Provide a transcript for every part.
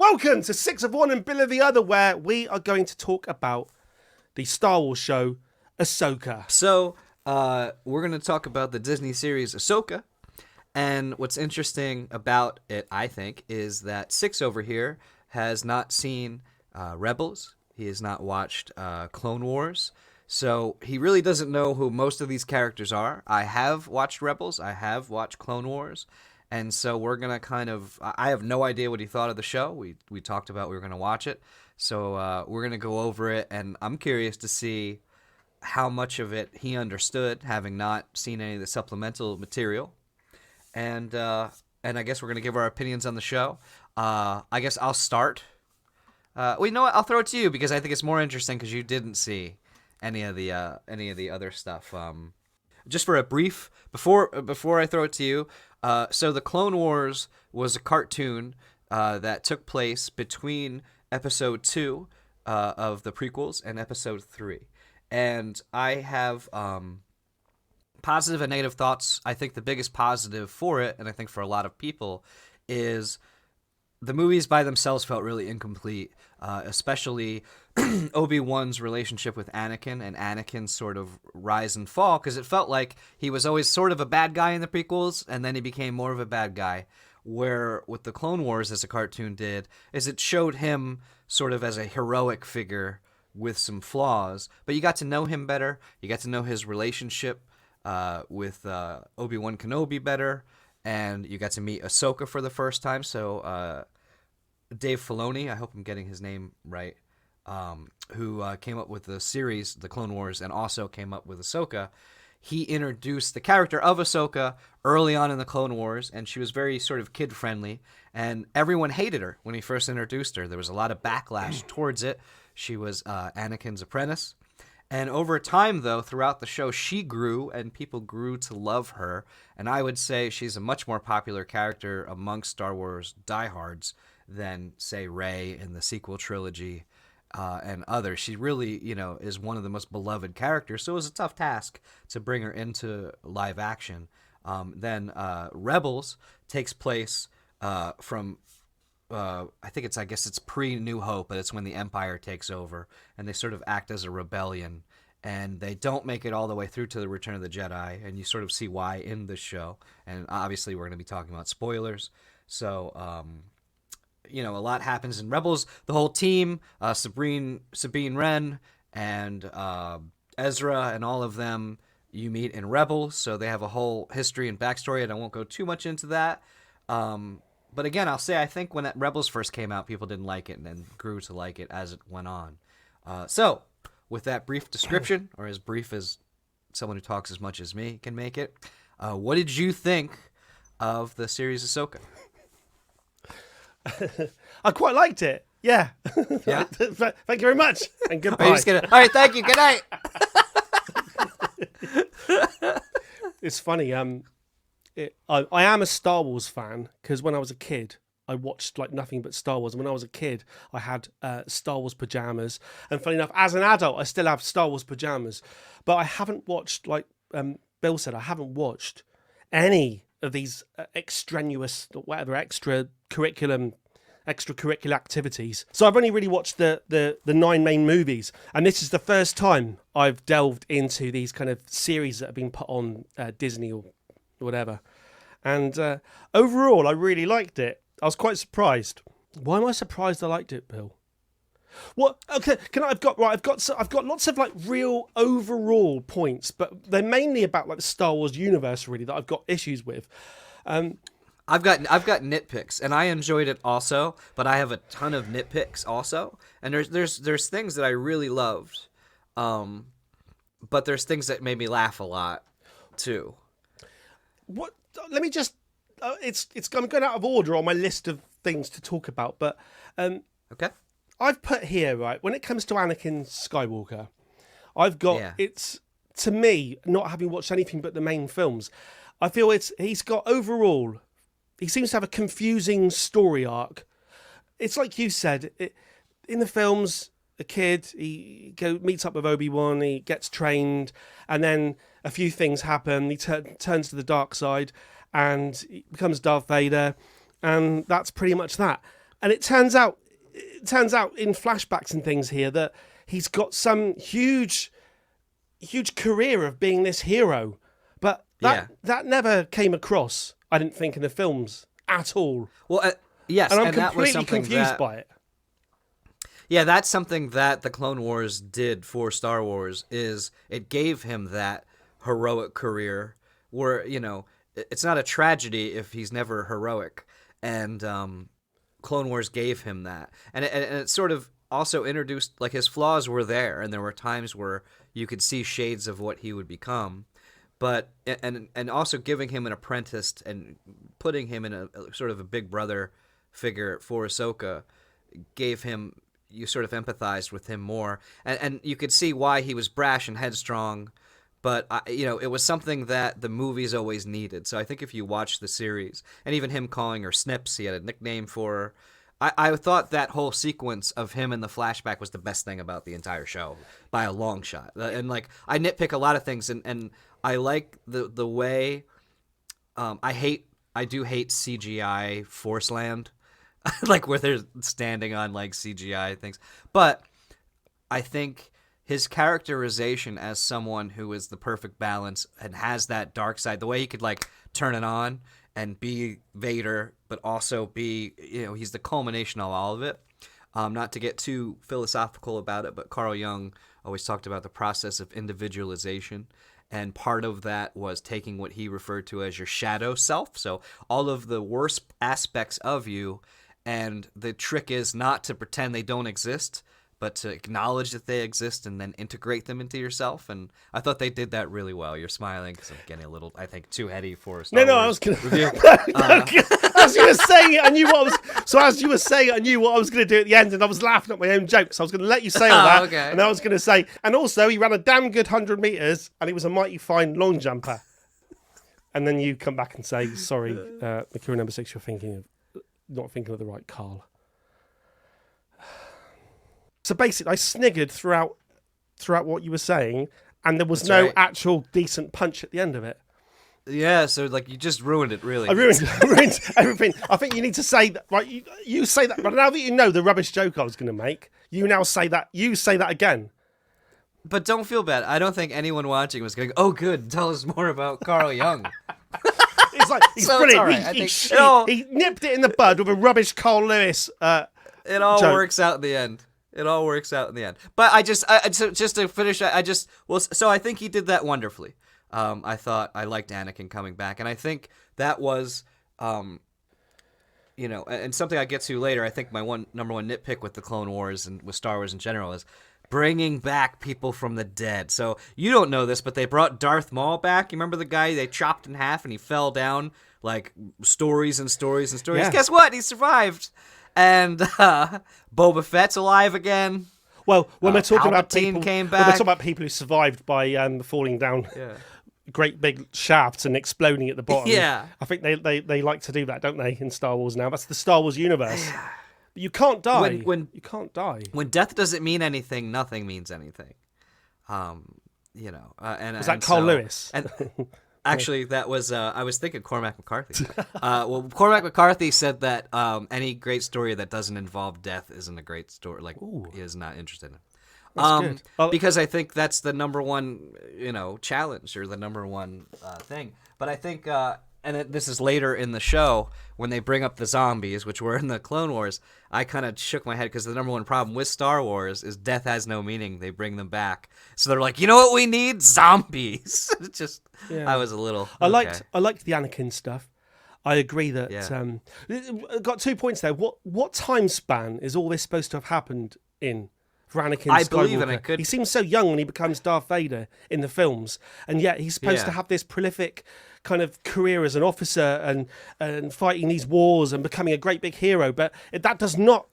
Welcome to Six of One and Bill of the Other, where we are going to talk about the Star Wars show Ahsoka. So, we're going to talk about the Disney series Ahsoka. And what's interesting about it, I think, is that Six over here has not seen Rebels. He has not watched Clone Wars. So he really doesn't know who most of these characters are. I have watched Rebels. I have watched Clone Wars. And so we're going to I have no idea what he thought of the show. We talked about we were going to watch it. So we're going to go over it. And I'm curious to see how much of it he understood, having not seen any of the supplemental material. And I guess we're going to give our opinions on the show. I guess I'll start. Well, you know what? I'll throw it to you because I think it's more interesting because you didn't see any of the other stuff. Just for a brief, before I throw it to you, so the Clone Wars was a cartoon that took place between Episode 2 of the prequels and Episode 3. And I have positive and negative thoughts. I think the biggest positive for it, and I think for a lot of people, is the movies by themselves felt really incomplete, especially Obi-Wan's relationship with Anakin and Anakin's sort of rise and fall, because it felt like he was always sort of a bad guy in the prequels, and then he became more of a bad guy. Where what the Clone Wars as a cartoon did is it showed him sort of as a heroic figure with some flaws, but you got to know him better. You got to know his relationship with Obi-Wan Kenobi better, and you got to meet Ahsoka for the first time. So Dave Filoni, I hope I'm getting his name right, who came up with the series, The Clone Wars, and also came up with Ahsoka. He introduced the character of Ahsoka early on in the Clone Wars, and she was very sort of kid-friendly, and everyone hated her when he first introduced her. There was a lot of backlash towards it. She was Anakin's apprentice. And over time, though, throughout the show, she grew, and people grew to love her. And I would say she's a much more popular character amongst Star Wars diehards than, say, Rey in the sequel trilogy and others. She really, is one of the most beloved characters. So it was a tough task to bring her into live action. Then Rebels takes place from... I guess it's pre-New Hope, but it's when the Empire takes over, and they sort of act as a rebellion, and they don't make it all the way through to the Return of the Jedi, and you sort of see why in this show, and obviously we're going to be talking about spoilers, so, a lot happens in Rebels. The whole team, Sabine Wren, and Ezra, and all of them, you meet in Rebels, so they have a whole history and backstory, and I won't go too much into that. But again, I'll say I think when Rebels first came out, people didn't like it and then grew to like it as it went on. So, with that brief description, or as brief as someone who talks as much as me can make it, what did you think of the series Ahsoka? I quite liked it. Yeah. Yeah? Thank you very much. And goodbye. All right, thank you. Good night. It's funny. I am a Star Wars fan because when I was a kid, I watched like nothing but Star Wars. And when I was a kid, I had Star Wars pajamas. And funny enough, as an adult, I still have Star Wars pajamas. But I haven't watched, like Bill said, I haven't watched any of these extraneous, whatever, extracurricular activities. So I've only really watched the 9 main movies. And this is the first time I've delved into these kind of series that have been put on Disney or whatever, and overall I really liked it. I was quite surprised. Why am I surprised I liked it, Bill? What? Okay, I've got lots of like real overall points, but they're mainly about like the Star Wars universe really that I've got issues with. I've got nitpicks, and I enjoyed it also, but I have a ton of nitpicks also, and there's things that I really loved, but there's things that made me laugh a lot too. What? Let me just. I'm going out of order on my list of things to talk about, but okay. I've put here, right, when it comes to Anakin Skywalker, I've got it's, to me, not having watched anything but the main films, I feel he's got overall, he seems to have a confusing story arc. It's like you said, in the films, a kid, he meets up with Obi-Wan, he gets trained, and then a few things happen, he turns to the dark side, and he becomes Darth Vader, and that's pretty much that. And it turns out in flashbacks and things here that he's got some huge career of being this hero, but that never came across, I didn't think, in the films at all. Well, yes, and I'm and that was completely something confused by it. Yeah, that's something that the Clone Wars did for Star Wars, is it gave him that heroic career where, it's not a tragedy if he's never heroic. And Clone Wars gave him that. And it sort of also introduced, like, his flaws were there, and there were times where you could see shades of what he would become. But, and also giving him an apprentice and putting him in a sort of a big brother figure for Ahsoka gave him, you sort of empathized with him more, and you could see why he was brash and headstrong, but it was something that the movies always needed. So I think if you watch the series, and even him calling her Snips, he had a nickname for her. I thought that whole sequence of him in the flashback was the best thing about the entire show by a long shot. And like, I nitpick a lot of things, and I like the way I do hate CGI Force Land. Like where they're standing on like CGI things. But I think his characterization as someone who is the perfect balance and has that dark side, the way he could like turn it on and be Vader, but also be, he's the culmination of all of it. Not to get too philosophical about it, but Carl Jung always talked about the process of individualization. And part of that was taking what he referred to as your shadow self. So all of the worst aspects of you. And the trick is not to pretend they don't exist, but to acknowledge that they exist and then integrate them into yourself. And I thought they did that really well. You're smiling because I'm getting a little, I think, too heady for a Star Wars I was going to review. As you were saying it, I knew what I was. So as you were saying it, I knew what I was going to do at the end, and I was laughing at my own jokes. I was going to let you say all that, okay. And I was going to say, and also he ran a damn good 100 meters, and he was a mighty fine long jumper. And then you come back and say, sorry, Makira number 6, you're not thinking of the right Carl. So basically, I sniggered throughout what you were saying, and there was That's no right. actual decent punch at the end of it. Yeah, so like you just ruined it, really. I ruined everything. I think you need to say that, right? You say that, but now that you know the rubbish joke I was going to make, you now say that. You say that again. But don't feel bad. I don't think anyone watching was going, oh, good, tell us more about Carl Jung. It's like, he's So brilliant. it's all right. He nipped it in the bud with a rubbish Carl Lewis. It all joke. works out in the end. It all works out in the end. But so just to finish, so I think he did that wonderfully. I thought I liked Anakin coming back, and I think that was, and something I get to later. I think my number one nitpick with the Clone Wars and with Star Wars in general is bringing back people from the dead. So you don't know this, but they brought Darth Maul back. You remember the guy they chopped in half and he fell down, like stories and stories and stories. Yeah. Guess what? He survived. And Boba Fett's alive again. Well, when we're talking about Palpatine people, came when we're back. talking about people who survived by falling down great big shafts and exploding at the bottom. Yeah. I think they like to do that, don't they, in Star Wars now? That's the Star Wars universe. But you can't die. You can't die. When death doesn't mean anything, nothing means anything. Was that Carl Lewis? And actually, that was I was thinking Cormac McCarthy. Well, Cormac McCarthy said that any great story that doesn't involve death isn't a great story. Like, he is not interested in it. That's good. Because I think that's the number one, challenge or the number one thing. But I think, this is later in the show when they bring up the zombies, which were in the Clone Wars. I kind of shook my head because the number one problem with Star Wars is death has no meaning. They bring them back, so they're like, you know what we need? Zombies. It just, I was a little. I liked the Anakin stuff. I agree that. Got 2 points there. What time span is all this supposed to have happened in? For Anakin I Skywalker. believe, and it could. He seems so young when he becomes Darth Vader in the films, and yet he's supposed to have this prolific kind of career as an officer and fighting these wars and becoming a great big hero. But that does not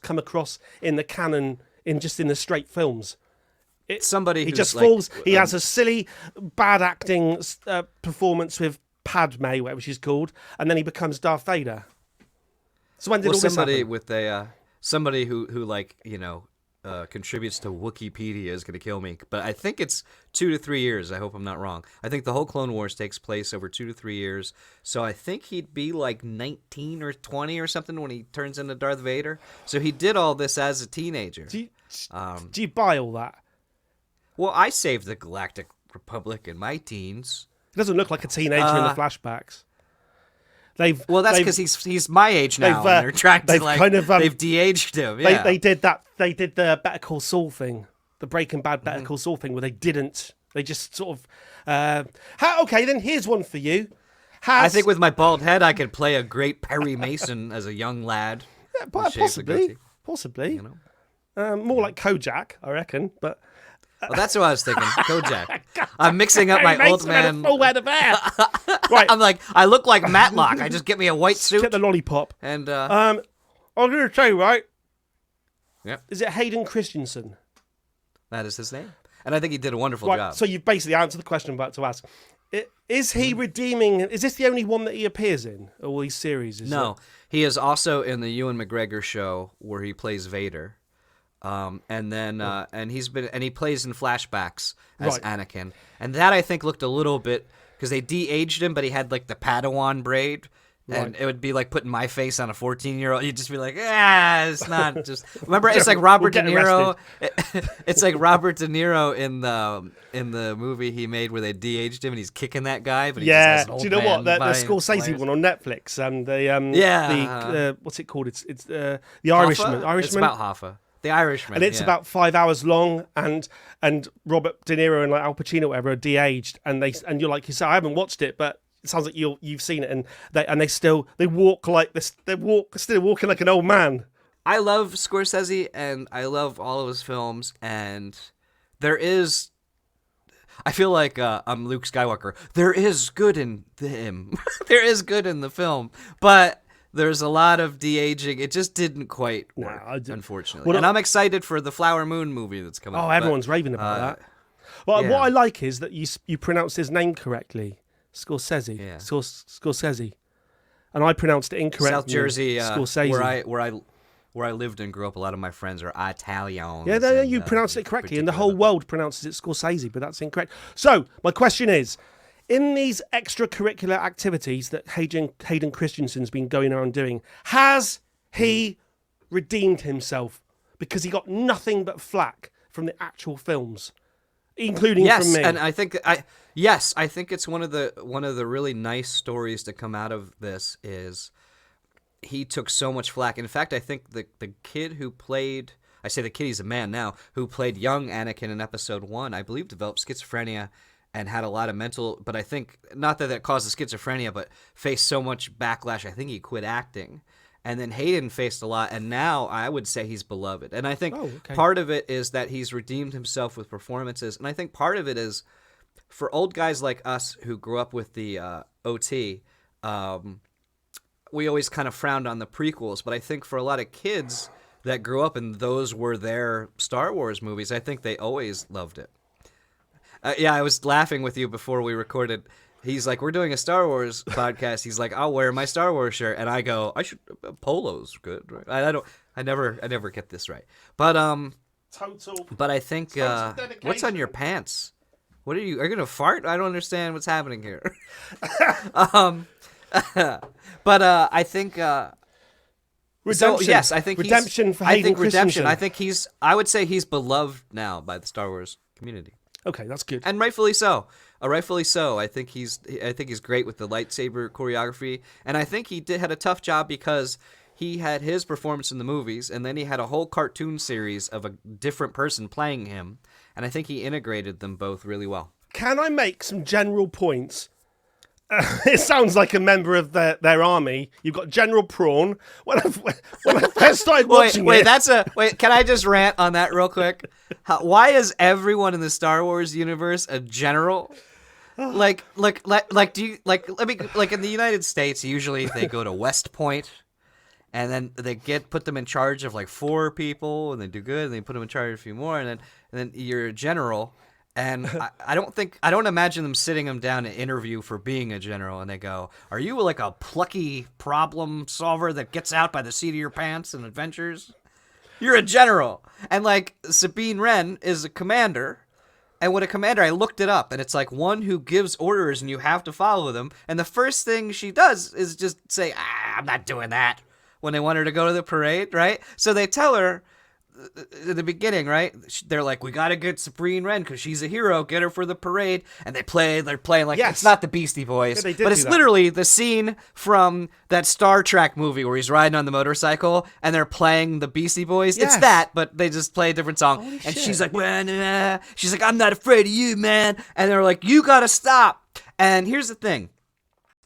come across in the canon in the straight films. Somebody he who's just like, falls. He has a silly, bad acting performance with Padme, whatever she's called, and then he becomes Darth Vader. So when did all this happen? Somebody who like, contributes to Wikipedia is going to kill me, but I think it's 2 to 3 years. I hope I'm not wrong. I think the whole Clone Wars takes place over 2 to 3 years, so I think he'd be like 19 or 20 or something when he turns into Darth Vader. So he did all this as a teenager. Do you buy all that? Well, I saved the Galactic Republic in my teens. He doesn't look like a teenager in the flashbacks. That's because he's my age now, and they're trying to they've de-aged him. Yeah. They did that. They did the Better Call Saul thing, the Breaking Bad Better Call Saul thing, where they didn't. They just sort of. Okay, then here's one for you. I think with my bald head, I could play a great Perry Mason as a young lad. Yeah, possibly. You know? More like Kojak, I reckon. But well, that's what I was thinking. Kojak. I'm mixing up my old man. Full head of hair. Right. I'm like, I look like Matlock. I just get me a white suit. Get the lollipop. And I'm going to say, right? Yeah. Is it Hayden Christensen? That is his name. And I think he did a wonderful job. So you've basically answered the question I'm about to ask. Is he redeeming? Is this the only one that he appears in? All these series? No. He is also in the Ewan McGregor show where he plays Vader. And then and he plays in flashbacks as Anakin. And that I think looked a little bit because they de-aged him, but he had like the Padawan braid. And it would be like putting my face on a 14-year-old. You'd just be like, it's not just. Remember, it's like Robert De Niro. It's like Robert De Niro in the movie he made where they de-aged him and he's kicking that guy. But he just has an old do you know what? The Scorsese one on Netflix and the what's it called? It's the Irishman. It's about Hoffa. The Irishman. And it's about 5 hours long, and Robert De Niro and like Al Pacino, or whatever, are de-aged, and you're like, you say, I haven't watched it, but it sounds like you've seen it, and they walk like this. Still walking like an old man. I love Scorsese, and I love all of his films, and there is. I feel like I'm Luke Skywalker. There is good in him. There is good in the film, but there's a lot of de-aging. It just didn't quite work, unfortunately. And I'm excited for the Flower Moon movie that's coming out. Oh, everyone's raving about that. Well, what I like is that you pronounce his name correctly. Scorsese. Yeah. Scorsese. And I pronounced it incorrectly. South Jersey, Scorsese. where I lived and grew up, a lot of my friends are Italian. Yeah, you pronounced it correctly, and the whole world pronounces it Scorsese, but that's incorrect. So, my question is, in these extracurricular activities that Hayden Christensen's been going around doing, has he redeemed himself? Because he got nothing but flack from the actual films, including from me. And I think I think it's one of the really nice stories to come out of this is he took so much flack. In fact, I think the kid who played, I say the kid, he's a man now, who played young Anakin in episode 1, I believe developed schizophrenia and had a lot of mental, but I think, not that caused the schizophrenia, but faced so much backlash, I think he quit acting. And then Hayden faced a lot, and now I would say he's beloved. And I think part of it is that he's redeemed himself with performances, and I think part of it is, for old guys like us who grew up with the OT, we always kind of frowned on the prequels, but I think for a lot of kids that grew up and those were their Star Wars movies, I think they always loved it. I was laughing with you before we recorded. He's like, we're doing a Star Wars podcast. He's like, I'll wear my Star Wars shirt, and I go, Polo's good. Right? I never get this right. But But I think what's on your pants? Are you gonna fart? I don't understand what's happening here. But I think. Redemption. So, yes, I think redemption for Hayden Christensen. I would say he's beloved now by the Star Wars community. Okay, that's good, and rightfully so. Rightfully so. I think he's great with the lightsaber choreography, and I think he had a tough job because he had his performance in the movies, and then he had a whole cartoon series of a different person playing him, and I think he integrated them both really well. Can I make some general points? It sounds like a member of their army. You've got General Prawn. When I first started watching wait, can I just rant on that real quick? Why is everyone in the Star Wars universe a general? Do you let me in the United States, usually they go to West Point, and then they put them in charge of like 4 people, and they do good, and they put them in charge of a few more, and then you're a general. And I don't imagine them sitting him down to interview for being a general, and they go, "Are you like a plucky problem solver that gets out by the seat of your pants and adventures?" You're a general. And like Sabine Wren is a commander. And what a commander, I looked it up, and it's like one who gives orders and you have to follow them. And the first thing she does is just say, I'm not doing that, when they want her to go to the parade, right? So they tell her at the beginning, right? They're like, we got to get Sabine Wren because she's a hero. Get her for the parade. And they're playing like, Yes. it's not the Beastie Boys, Yeah, they did but do it's that. literally the scene from that Star Trek movie where he's riding on the motorcycle and they're playing the Beastie Boys. Yes. It's that, but they just play a different song. Holy And shit. she's like, she's like, I'm not afraid of you, man. And they're like, you got to stop. And here's the thing.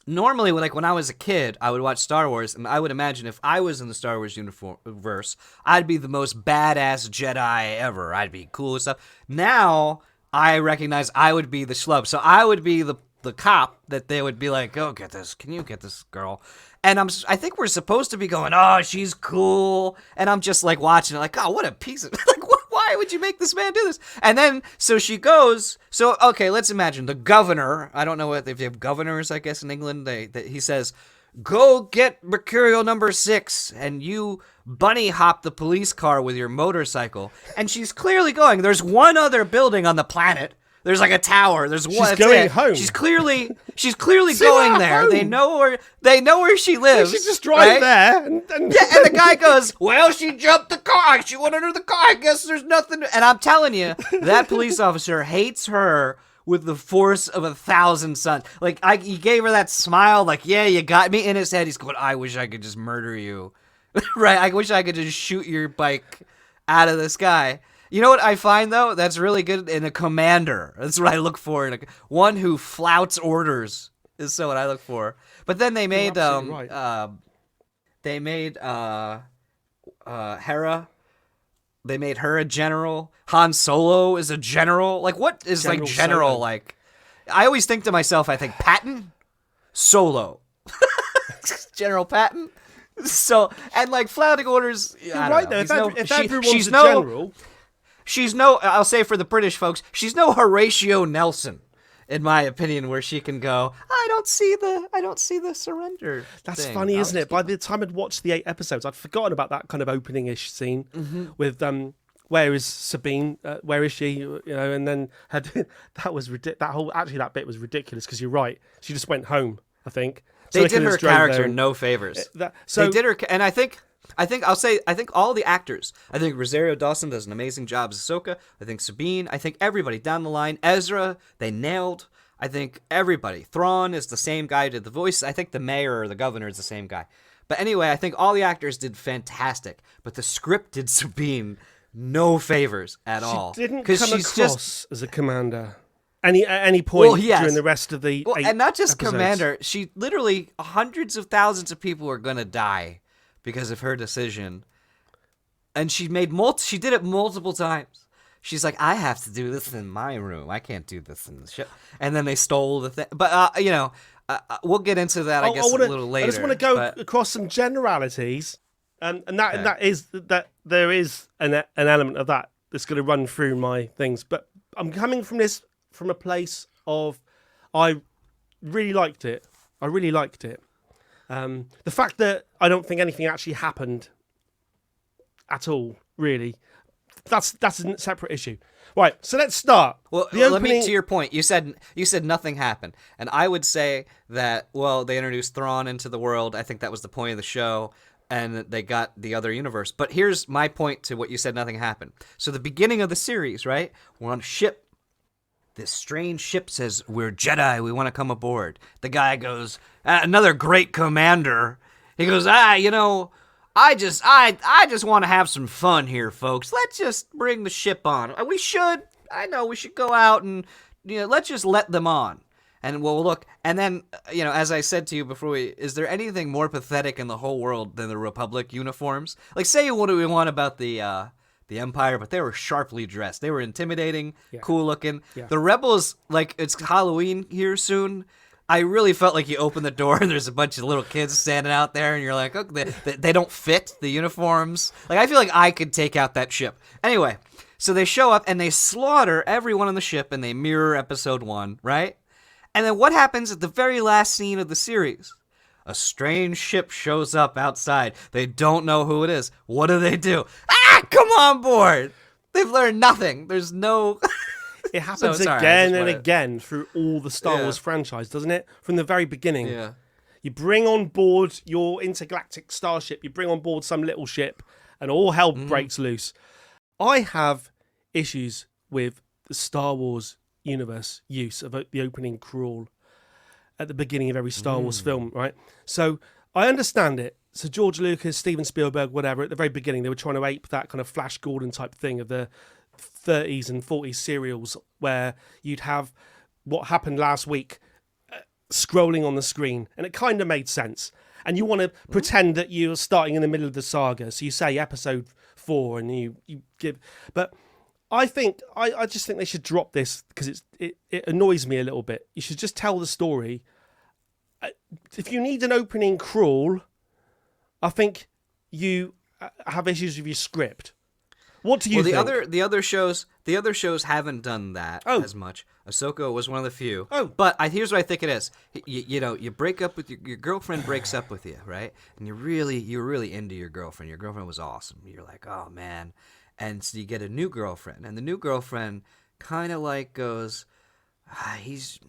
Normally, when I was a kid, I would watch Star Wars, and I would imagine if I was in the Star Wars universe, I'd be the most badass Jedi ever. I'd be cool and stuff. Now, I recognize I would be the schlub. So I would be the cop that they would be like, oh, get this. Can you get this girl? And I think we're supposed to be going, oh, she's cool. And I'm just like watching it like, oh, what a piece of, like, why would you make this man do this? And then, so she goes, so, okay, let's imagine the governor, I don't know if they have governors, I guess, in England, he says, go get Mercurial number 6, and you bunny hop the police car with your motorcycle. And she's clearly going, there's one other building on the planet. There's like a tower. There's one. She's going home. She's clearly going there. home. They know where she lives. She just drive right? there. And Yeah, and the guy goes, well, she jumped the car. She went under the car. I guess there's nothing. And I'm telling you, that police officer hates her with the force of 1,000 suns. Like, he gave her that smile, like, yeah, you got me. In his head, he's going, I wish I could just murder you. Right? I wish I could just shoot your bike out of the sky. You know what I find, though? That's really good in a commander. That's what I look for. One who flouts orders is so what I look for. But then they made, right. Hera. They made her a general. Han Solo is a general. Like, what is General general Solo. like? I always think to myself, I think Patton, Solo. General Patton. So, and like flouting orders. You're right, though. If everyone's she's a no, general... She's no, I'll say for the British folks, she's no Horatio Nelson, in my opinion, where she can go, I don't see the surrender. That's thing. funny, I'll isn't just it? By the time I'd watched the 8 episodes, I'd forgotten about that kind of opening-ish scene with where is Sabine? Where is she? You know, and then that was that bit was ridiculous because you're right. She just went home, I think. So They did could've her just drove there character and- no favors. so They did her, and I think all the actors. I think Rosario Dawson does an amazing job as Ahsoka. I think Sabine. I think everybody down the line. Ezra, they nailed. I think everybody. Thrawn is the same guy who did the voice. I think the mayor or the governor is the same guy. But anyway, I think all the actors did fantastic. But the script did Sabine no favors at all. She didn't 'Cause come she's across just as a commander. At any point Well, yes. during the rest of the Well, 8 and not just episodes. commander. She literally hundreds of thousands of people are gonna die because of her decision, and she did it multiple times. She's like, I have to do this in my room. I can't do this in the ship. And then they stole the thing. But we'll get into that. I guess a little later. I just want to go across some generalities, and that is that there is an element of that that's going to run through my things. But I'm coming from this from a place of I really liked it. I really liked it. The fact that I don't think anything actually happened at all, really, that's a separate issue. Right, so let's start. Well, let me to your point. You said nothing happened, and I would say that they introduced Thrawn into the world. I think that was the point of the show, and they got the other universe. But here's my point to what you said. Nothing happened. So the beginning of the series, right? We're on a ship. This strange ship says, we're Jedi, we want to come aboard. The guy goes, another great commander. He goes, I just want to have some fun here, folks. Let's just bring the ship on. We should go out and, let's just let them on. And we'll look. And then, as I said to you before, is there anything more pathetic in the whole world than the Republic uniforms? Like, say what do we want about the Empire, but they were sharply dressed. They were intimidating, cool looking. Yeah. The Rebels, like, it's Halloween here soon. I really felt like you open the door and there's a bunch of little kids standing out there and you're like, okay, they don't fit the uniforms. Like, I feel like I could take out that ship. Anyway, so they show up and they slaughter everyone on the ship and they mirror episode 1, right? And then what happens at the very last scene of the series? A strange ship shows up outside. They don't know who it is. What do? Come on board. They've learned nothing. There's no. It happens sorry, again and again through all the Star Yeah. Wars franchise, doesn't it? From the very beginning. Yeah. You bring on board your intergalactic starship, you bring on board some little ship, and all hell breaks loose. I have issues with the Star Wars universe use of the opening crawl at the beginning of every Star Wars film, right? So I understand it. So George Lucas, Steven Spielberg, whatever, at the very beginning, they were trying to ape that kind of Flash Gordon type thing of the 30s and 40s serials where you'd have what happened last week scrolling on the screen, and it kind of made sense. And you want to pretend that you're starting in the middle of the saga, so you say episode 4 and you give... But I just think they should drop this because it annoys me a little bit. You should just tell the story. If you need an opening crawl, I think you have issues with your script. What do you think? The other shows haven't done that as much. Ahsoka was one of the few. But here's what I think it is. You break up with your girlfriend breaks up with you, right? And you're really into your girlfriend. Your girlfriend was awesome. You're like, oh man. And so you get a new girlfriend, and the new girlfriend kind of like goes, he's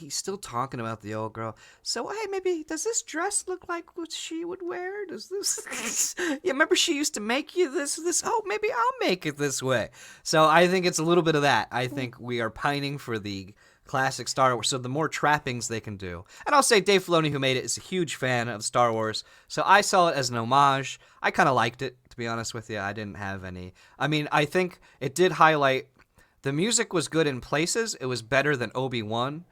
still talking about the old girl. So hey, maybe does this dress look like what she would wear? Does this? Yeah, remember she used to make you this? Oh, maybe I'll make it this way. So I think it's a little bit of that. I think we are pining for the classic Star Wars. So the more trappings they can do, and I'll say Dave Filoni, who made it, is a huge fan of Star Wars. So I saw it as an homage. I kind of liked it, to be honest with you. I didn't have any. I mean, I think it did highlight. The music was good in places. It was better than Obi-Wan.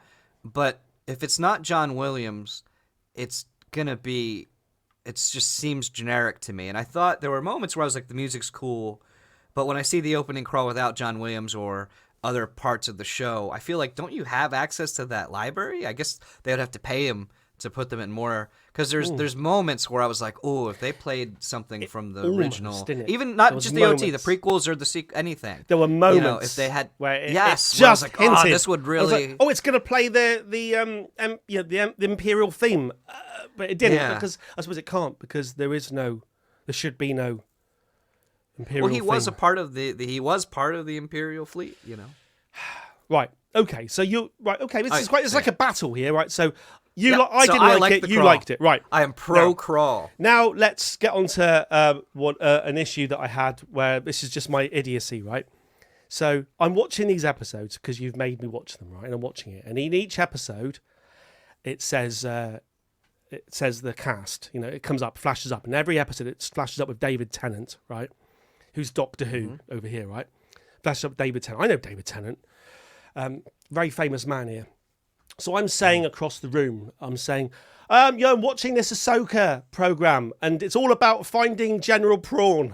But if it's not John Williams, it's going to be... It just seems generic to me. And I thought there were moments where I was like, the music's cool. But when I see the opening crawl without John Williams or other parts of the show, I feel like, don't you have access to that library? I guess they would have to pay him to put them in more... Because there's moments where I was like, oh, if they played something from the original... Even not just the OT, the prequels or the anything. There were moments if they had... where it just where I was hinted. like, Oh, this would really... Like, it's going to play the Imperial theme. But it didn't, because I suppose it can't, because there should be no Imperial theme. Well, he was a part of he was part of the Imperial fleet, Right. Okay. So it's like a battle here, right? So I didn't like it. You crawl. Liked it, right? I am pro crawl. Now let's get on to an issue that I had where this is just my idiocy, right? So I'm watching these episodes because you've made me watch them, right? And I'm watching it, and in each episode, it says the cast. It comes up, flashes up, and every episode it flashes up with David Tennant, right? Who's Doctor Who over here, right? Flashes up David Tennant. I know David Tennant. Very famous man here. So I'm saying across the room, I'm watching this Ahsoka program, and it's all about finding General Prawn,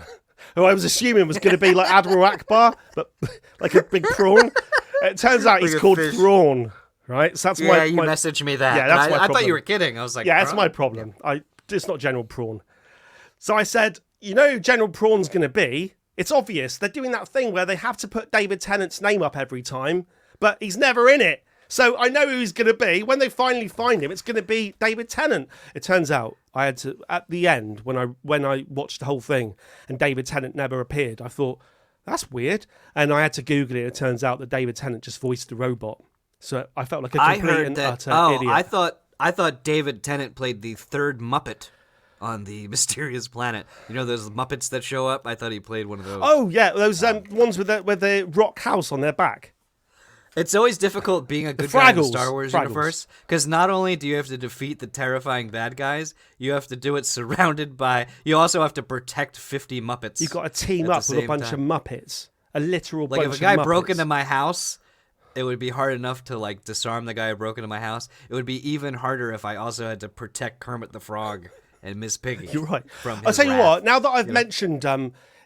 who I was assuming was going to be like Admiral Akbar, but like a big prawn. It turns out he's called Thrawn, right? So that's you messaged me that. Yeah, that's my problem. I thought you were kidding. I was like, yeah, that's my problem. Yeah. It's not General Prawn. So I said, who General Prawn's going to be? It's obvious. They're doing that thing where they have to put David Tennant's name up every time, but he's never in it. So I know who he's going to be. When they finally find him, it's going to be David Tennant. It turns out I had to, at the end, when I watched the whole thing and David Tennant never appeared, I thought, that's weird. And I had to Google it. It turns out that David Tennant just voiced the robot. So I felt like a complete and utter idiot. I thought David Tennant played the third Muppet on the mysterious planet. Those Muppets that show up? I thought he played one of those. Oh, yeah. Those ones with the rock house on their back. It's always difficult being a good guy in the Star Wars universe, because not only do you have to defeat the terrifying bad guys, you have to do it surrounded by... You also have to protect 50 Muppets. You've got to team up with a bunch of Muppets. A literal bunch of Muppets. Like, if a guy broke into my house, it would be hard enough to, disarm the guy who broke into my house. It would be even harder if I also had to protect Kermit the Frog and Miss Piggy. You're right. I'll tell you what, now that I've mentioned...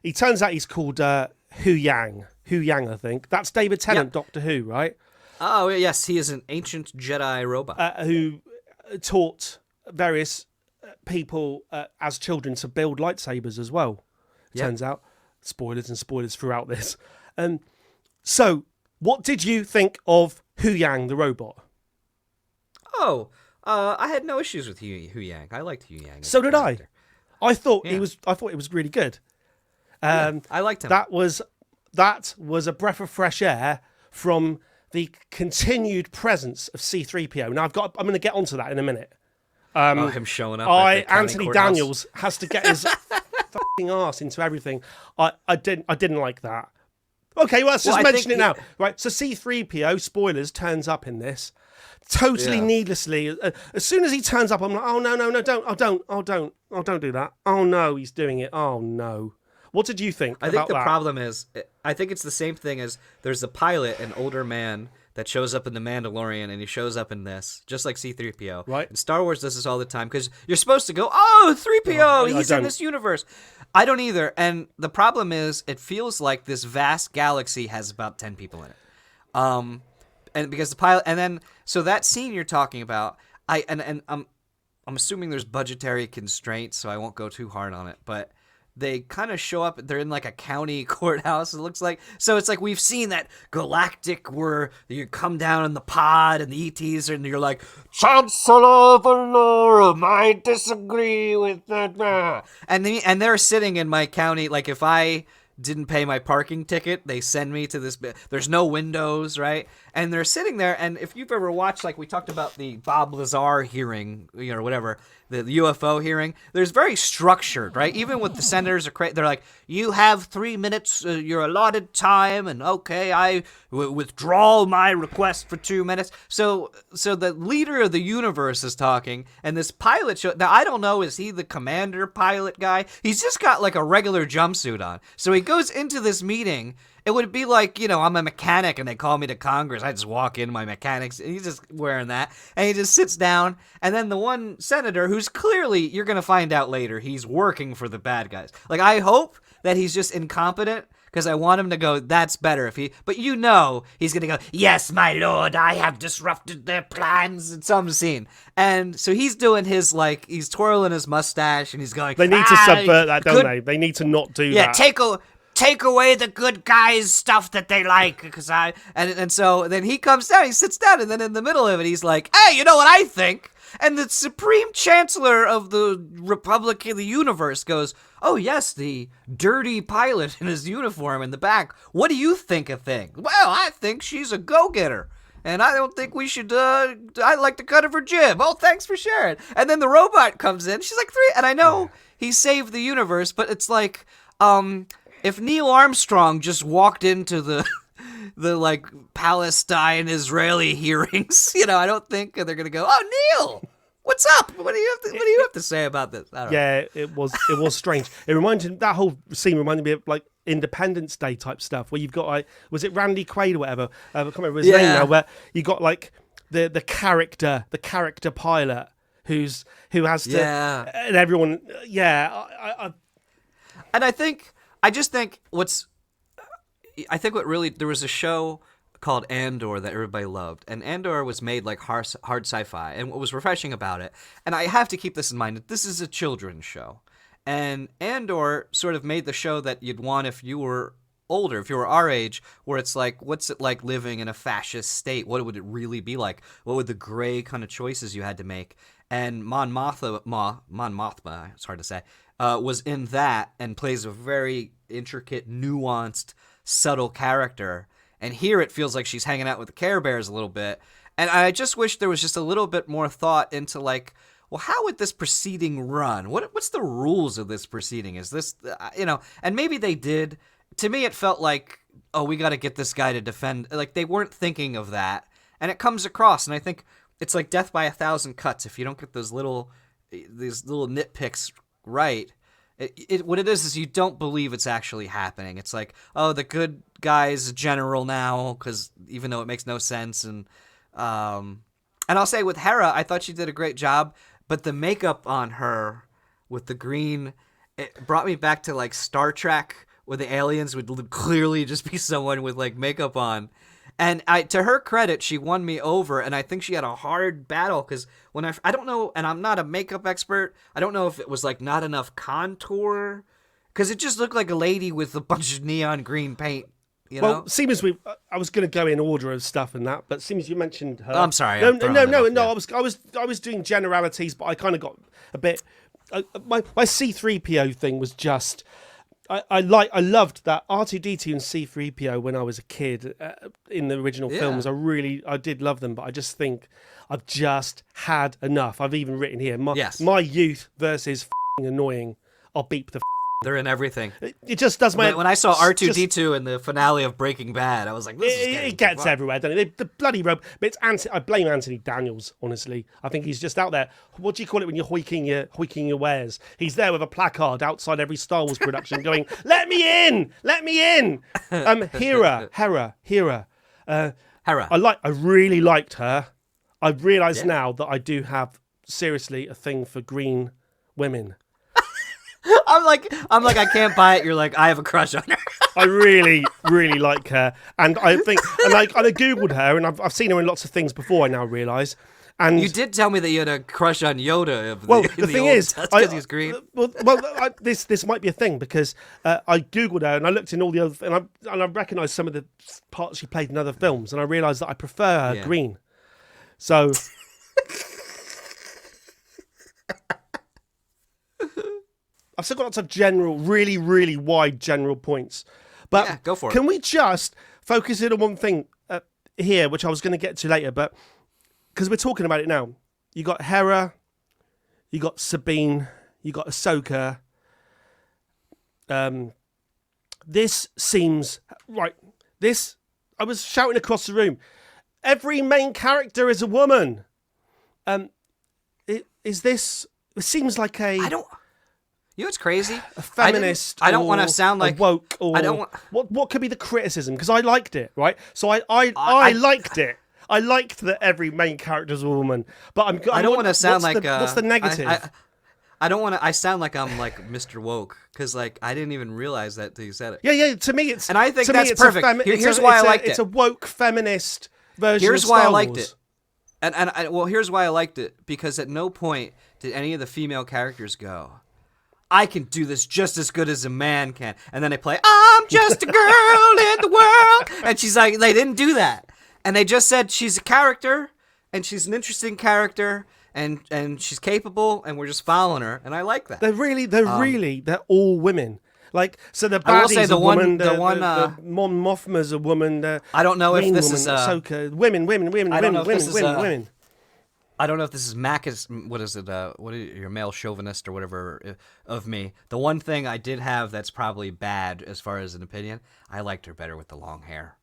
he turns out he's called Hu Yang, I think. That's David Tennant, Doctor Who, right? Oh, yes, he is an ancient Jedi robot. Who taught various people as children to build lightsabers as well, turns out. Spoilers and spoilers throughout this. So, what did you think of Hu Yang, the robot? Oh, I had no issues with Hu Yang. I liked Hu Yang as So a did character. I thought Yeah. I thought it was really good. Yeah, I liked him. That was a breath of fresh air from the continued presence of C3PO. Now I'm going to get onto that in a minute. Him showing up at the county Anthony courthouse. Daniels has to get his fucking ass into everything. I didn't like that. Okay, well, let's just mention it now. Right, so C3PO, spoilers, turns up in this. Totally needlessly. As soon as he turns up, I'm like, oh, no, don't do that. Oh, no, he's doing it. Oh, no. What did you think I about think the that? problem is, I think it's the same thing as there's a pilot, an older man, that shows up in The Mandalorian, and he shows up in this, just like C-3PO. Right. And Star Wars does this all the time, because you're supposed to go, oh, 3PO, he's in this universe. I don't either. And the problem is, it feels like this vast galaxy has about 10 people in it. And because the pilot, and then, so that scene you're talking about, I'm assuming there's budgetary constraints, so I won't go too hard on it, but they kind of show up. They're in like a county courthouse, it looks like. So it's like we've seen that galactic where you come down in the pod and the ETs, and you're like, Chancellor Valora might disagree with that. And they're sitting in my county. Like if I didn't pay my parking ticket, they send me to this. There's no windows, right? And they're sitting there. And if you've ever watched, like we talked about the Bob Lazar hearing, or whatever, the UFO hearing, there's very structured, right? Even with the senators, they're like, you have 3 minutes, your allotted time, and okay, I withdraw my request for 2 minutes. So the leader of the universe is talking, and this pilot now I don't know, is he the commander pilot guy? He's just got like a regular jumpsuit on. So he goes into this meeting. It would be like, I'm a mechanic and they call me to Congress. I just walk in, my mechanics, and he's just wearing that. And he just sits down. And then the one senator who's clearly, you're going to find out later, he's working for the bad guys. Like, I hope that he's just incompetent, because I want him to go, that's better if he, but he's going to go, yes, my lord, I have disrupted their plans in some scene. And so he's doing his, like, he's twirling his mustache and he's going, they need to subvert that, don't they? They need to not do that. Yeah, take away the good guys' stuff that they like, because and so then he comes down, he sits down, and then in the middle of it, he's like, hey, you know what I think? And the Supreme Chancellor of the Republic of the Universe goes, oh yes, the dirty pilot in his uniform in the back. What do you think of things? Well, I think she's a go-getter. And I don't think we should, I'd like to cut her for jib. Oh, thanks for sharing. And then the robot comes in. She's like, 3. And I know he saved the universe, but it's like, if Neil Armstrong just walked into the like Palestine Israeli hearings, I don't think they're gonna go, oh, Neil, what's up? What do you have to say about this? I don't know. Yeah, it was strange. That whole scene reminded me of like Independence Day type stuff, where you've got like, was it Randy Quaid or whatever? I can't remember his name now. Where you got like the character pilot who has to, and everyone, and I just think what really, there was a show called Andor that everybody loved, and Andor was made like hard sci-fi, and what was refreshing about it, and I have to keep this in mind, that this is a children's show, and Andor sort of made the show that you'd want if you were older, if you were our age, where it's like, what's it like living in a fascist state? What would it really be like? What would the gray kind of choices you had to make? And Mon Mothma, it's hard to say, was in that and plays a very intricate, nuanced, subtle character. And here it feels like she's hanging out with the Care Bears a little bit. And I just wish there was just a little bit more thought into like, well, how would this proceeding run? What's the rules of this proceeding? Is this, and maybe they did. To me, it felt like, oh, we got to get this guy to defend. Like, they weren't thinking of that. And it comes across. And I think it's like death by 1,000 cuts. If you don't get these little nitpicks right, what it is you don't believe it's actually happening. It's like, oh, the good guy's a general now, because even though it makes no sense. And I'll say with Hera, I thought she did a great job, but the makeup on her with the green, it brought me back to like Star Trek, where the aliens would clearly just be someone with like makeup on. And to her credit, she won me over, and I think she had a hard battle, because when I don't know, and I'm not a makeup expert, I don't know if it was like not enough contour, because it just looked like a lady with a bunch of neon green paint You Well, know? seeing as I was going to go in order of stuff and that, but seeing as you mentioned her, I'm sorry. No, I'm no, throwing no, it no, off, no. yeah. I was doing generalities, but I kind of got a bit. My C3PO thing was just. I loved that R2D2 and C3PO when I was a kid in the original Yeah. films. I did love them, but I just think I've just had enough. I've even written here Yes. my youth versus f***ing annoying. I'll beep the. They're in everything. It just does my. When I saw just- R2D2 in the finale of Breaking Bad, I was like, this is getting it gets too far. everywhere, doesn't it? The bloody rope. But I blame Anthony Daniels, honestly. I think he's just out there. What do you call it when you're hoiking your wares? He's there with a placard outside every Star Wars production going, let me in! Let me in! Hera. Hera. I really liked her. I've realised now that I do have, seriously, a thing for green women. I'm like, I can't buy it. You're like, I have a crush on her. I really, really like her, and I think, and I googled her, and I've seen her in lots of things before. I now realise, and You did tell me that you had a crush on Yoda. the thing is, that's because he's green. This might be a thing because I googled her and I looked in all the other, and I recognised some of the parts she played in other films, and I realised that I prefer her green. So. I've still got lots of general, really, really wide general points. But Yeah, go for it. Can we just focus in on one thing here, which I was going to get to later, but because we're talking about it now. You got Hera, you got Sabine, you got Ahsoka. This seems... Right, I was shouting across the room. Every main character is a woman. It seems like a... I don't... You know what's crazy? A feminist. I don't want to sound like a woke. Or I don't want. What could be the criticism? Because I liked it, right? So I liked it. I liked that every main character's a woman. But I don't want to sound like. What's the negative? I don't want to. I sound like I'm like Mr. Woke because like I didn't even realize that you said it. Yeah. To me, it's and I think to that's me, it's perfect. Here's why I liked it. It's a woke feminist version. Here's of why Star I liked Wars. it. Well, here's why I liked it because at no point did any of the female characters go, I can do this just as good as a man can. And then they play, I'm just a girl in the world. And she's like, they didn't do that. And they just said she's a character, and she's an interesting character, and she's capable, and we're just following her. And I like that. They're all women. Like, so the I will say baddie's a woman, the one, the Mon Mothma's a woman, I don't know if this is Ahsoka, women. I don't know if this is what is it, what are your male chauvinist or whatever of me. The one thing I did have that's probably bad as far as an opinion, I liked her better with the long hair.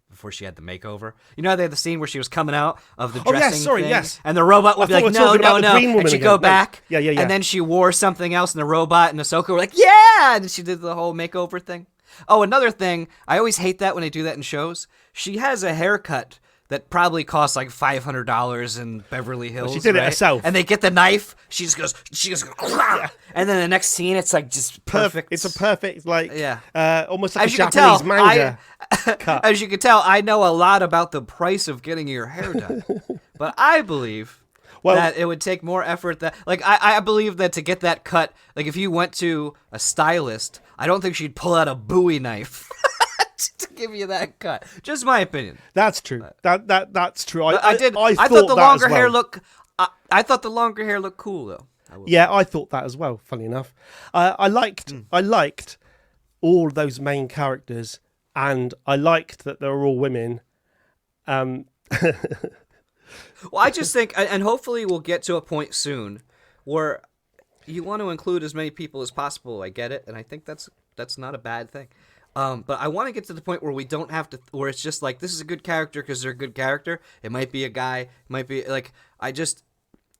Before she had the makeover. You know how they had the scene where she was coming out of the dressing thing? Yes. And the robot would be like, no. And she'd go back. Yeah. And then she wore something else, and the robot and Ahsoka were like, yeah! And she did the whole makeover thing. Oh, another thing, I always hate that when they do that in shows. She has a haircut that probably costs like $500 in Beverly Hills. She did it herself. And they get the knife. She just goes, yeah. And then the next scene, it's like just perfect. It's a perfect, like, almost like as a you can Japanese tell, manga cut. As you can tell, I know a lot about the price of getting your hair done. But I believe that it would take more effort. I believe that to get that cut, like if you went to a stylist, I don't think she'd pull out a Bowie knife. To give you that cut, just my opinion. That's true. That's true. I thought the longer hair look. I thought the longer hair looked cool though. Yeah, I thought that as well. Funny enough, I liked all those main characters, and I liked that they were all women. Well, I just think, and hopefully we'll get to a point soon where you want to include as many people as possible. I get it, and I think that's not a bad thing. But I want to get to the point where we don't have to, where it's just like, this is a good character because they're a good character. It might be a guy, it might be like,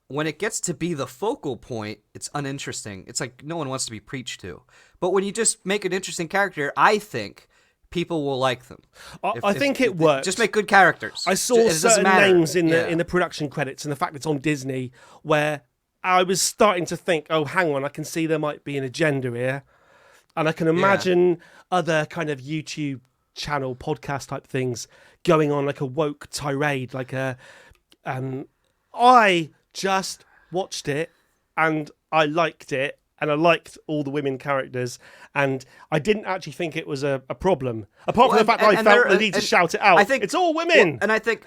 when it gets to be the focal point, it's uninteresting. It's like no one wants to be preached to. But when you just make an interesting character, I think people will like them. I think it works. Just make good characters. I saw certain names in the production credits, and the fact it's on Disney, where I was starting to think, oh, hang on, I can see there might be an agenda here. And I can imagine other kind of YouTube channel, podcast type things going on like a woke tirade. I just watched it and I liked it. and I liked all the women characters, and I didn't actually think it was a problem, apart from the fact that I felt the need to shout it out. I think it's all women, and I think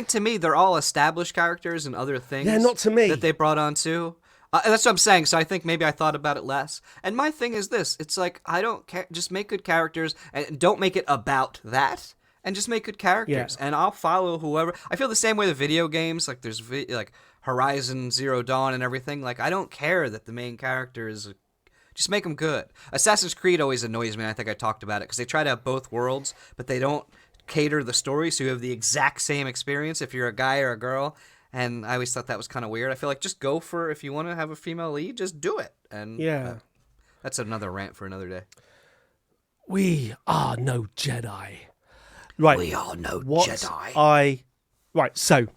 to me they're all established characters and other things. Yeah, not to me. That they brought on too. That's what I'm saying. So I think maybe I thought about it less. And my thing is this: it's like I don't care. Just make good characters and don't make it about that. And just make good characters, and I'll follow whoever. I feel the same way with video games. Like there's like Horizon Zero Dawn and everything. Like I don't care that the main character is. Just make them good. Assassin's Creed always annoys me. I think I talked about it because they try to have both worlds, but they don't cater the story, so you have the exact same experience if you're a guy or a girl. And I always thought that was kind of weird. I feel like just go for if you want to have a female lead, just do it. And that's another rant for another day. We are no Jedi. Right. We are no Jedi. Right, so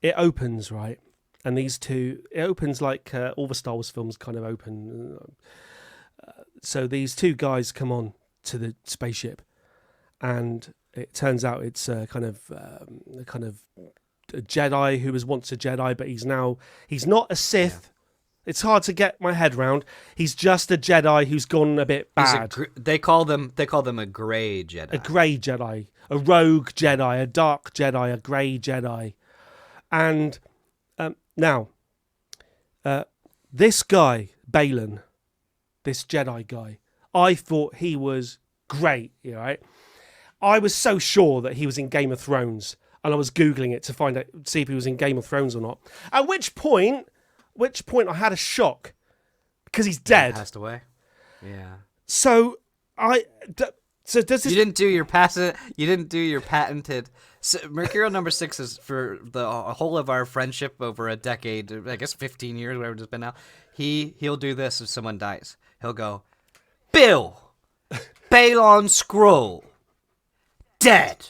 it opens, right? And these two, it opens like all the Star Wars films kind of open. So these two guys come on to the spaceship, and it turns out it's a Jedi who was once a Jedi, but he's not a Sith. Yeah. It's hard to get my head round. He's just a Jedi who's gone a bit bad. They call them a gray Jedi. A gray Jedi, a rogue Jedi, a dark Jedi, a gray Jedi. And now, this guy, Balin, this Jedi guy, I thought he was great, right? I was so sure that he was in Game of Thrones, and I was Googling it to see if he was in Game of Thrones or not. At which point I had a shock because he's dead. He passed away. Yeah. So does this? You didn't do your patented. So Mercurial number 6 is for the whole of our friendship over a decade. I guess 15 years, whatever it's been now. He'll do this if someone dies. He'll go, Bill, Balon Scroll, dead.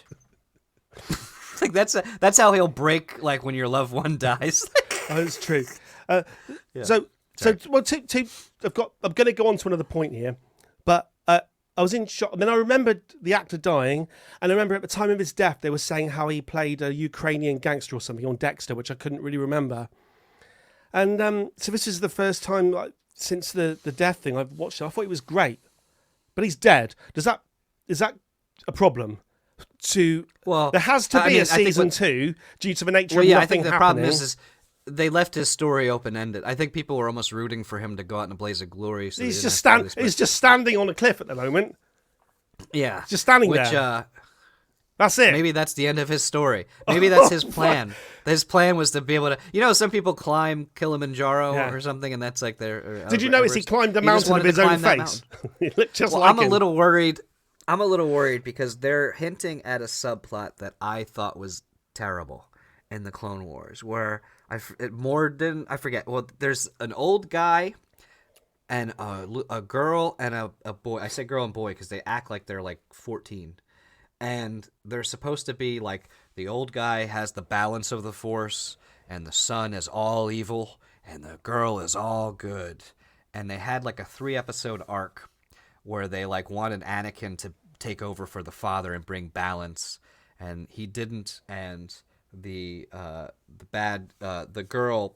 Like that's how he'll break like when your loved one dies. Oh, that's true. So I'm going to go on to another point here, but I was in shock. And then I remembered the actor dying, and I remember at the time of his death, they were saying how he played a Ukrainian gangster or something on Dexter, which I couldn't really remember. And so this is the first time since the death thing I've watched it. I thought he was great, but he's dead. Is that a problem? There has to be a season 2 due to the nature of nothing happening. I think the problem is they left his story open-ended. I think people were almost rooting for him to go out in a blaze of glory. So he's just standing on a cliff at the moment. Yeah. Just standing there. That's it. Maybe that's the end of his story. Maybe that's his plan. His plan was to be able to... some people climb Kilimanjaro or something, and that's like their... Did you notice he climbed a mountain with his own face? He looked just like him. I'm a little worried because they're hinting at a subplot that I thought was terrible in the Clone Wars, where I forget. Well, there's an old guy and a girl and a boy. I say girl and boy because they act like they're like 14, and they're supposed to be like the old guy has the balance of the Force, and the son is all evil, and the girl is all good. And they had like a 3-episode arc where they like wanted Anakin to take over for the father and bring balance, and he didn't. And the girl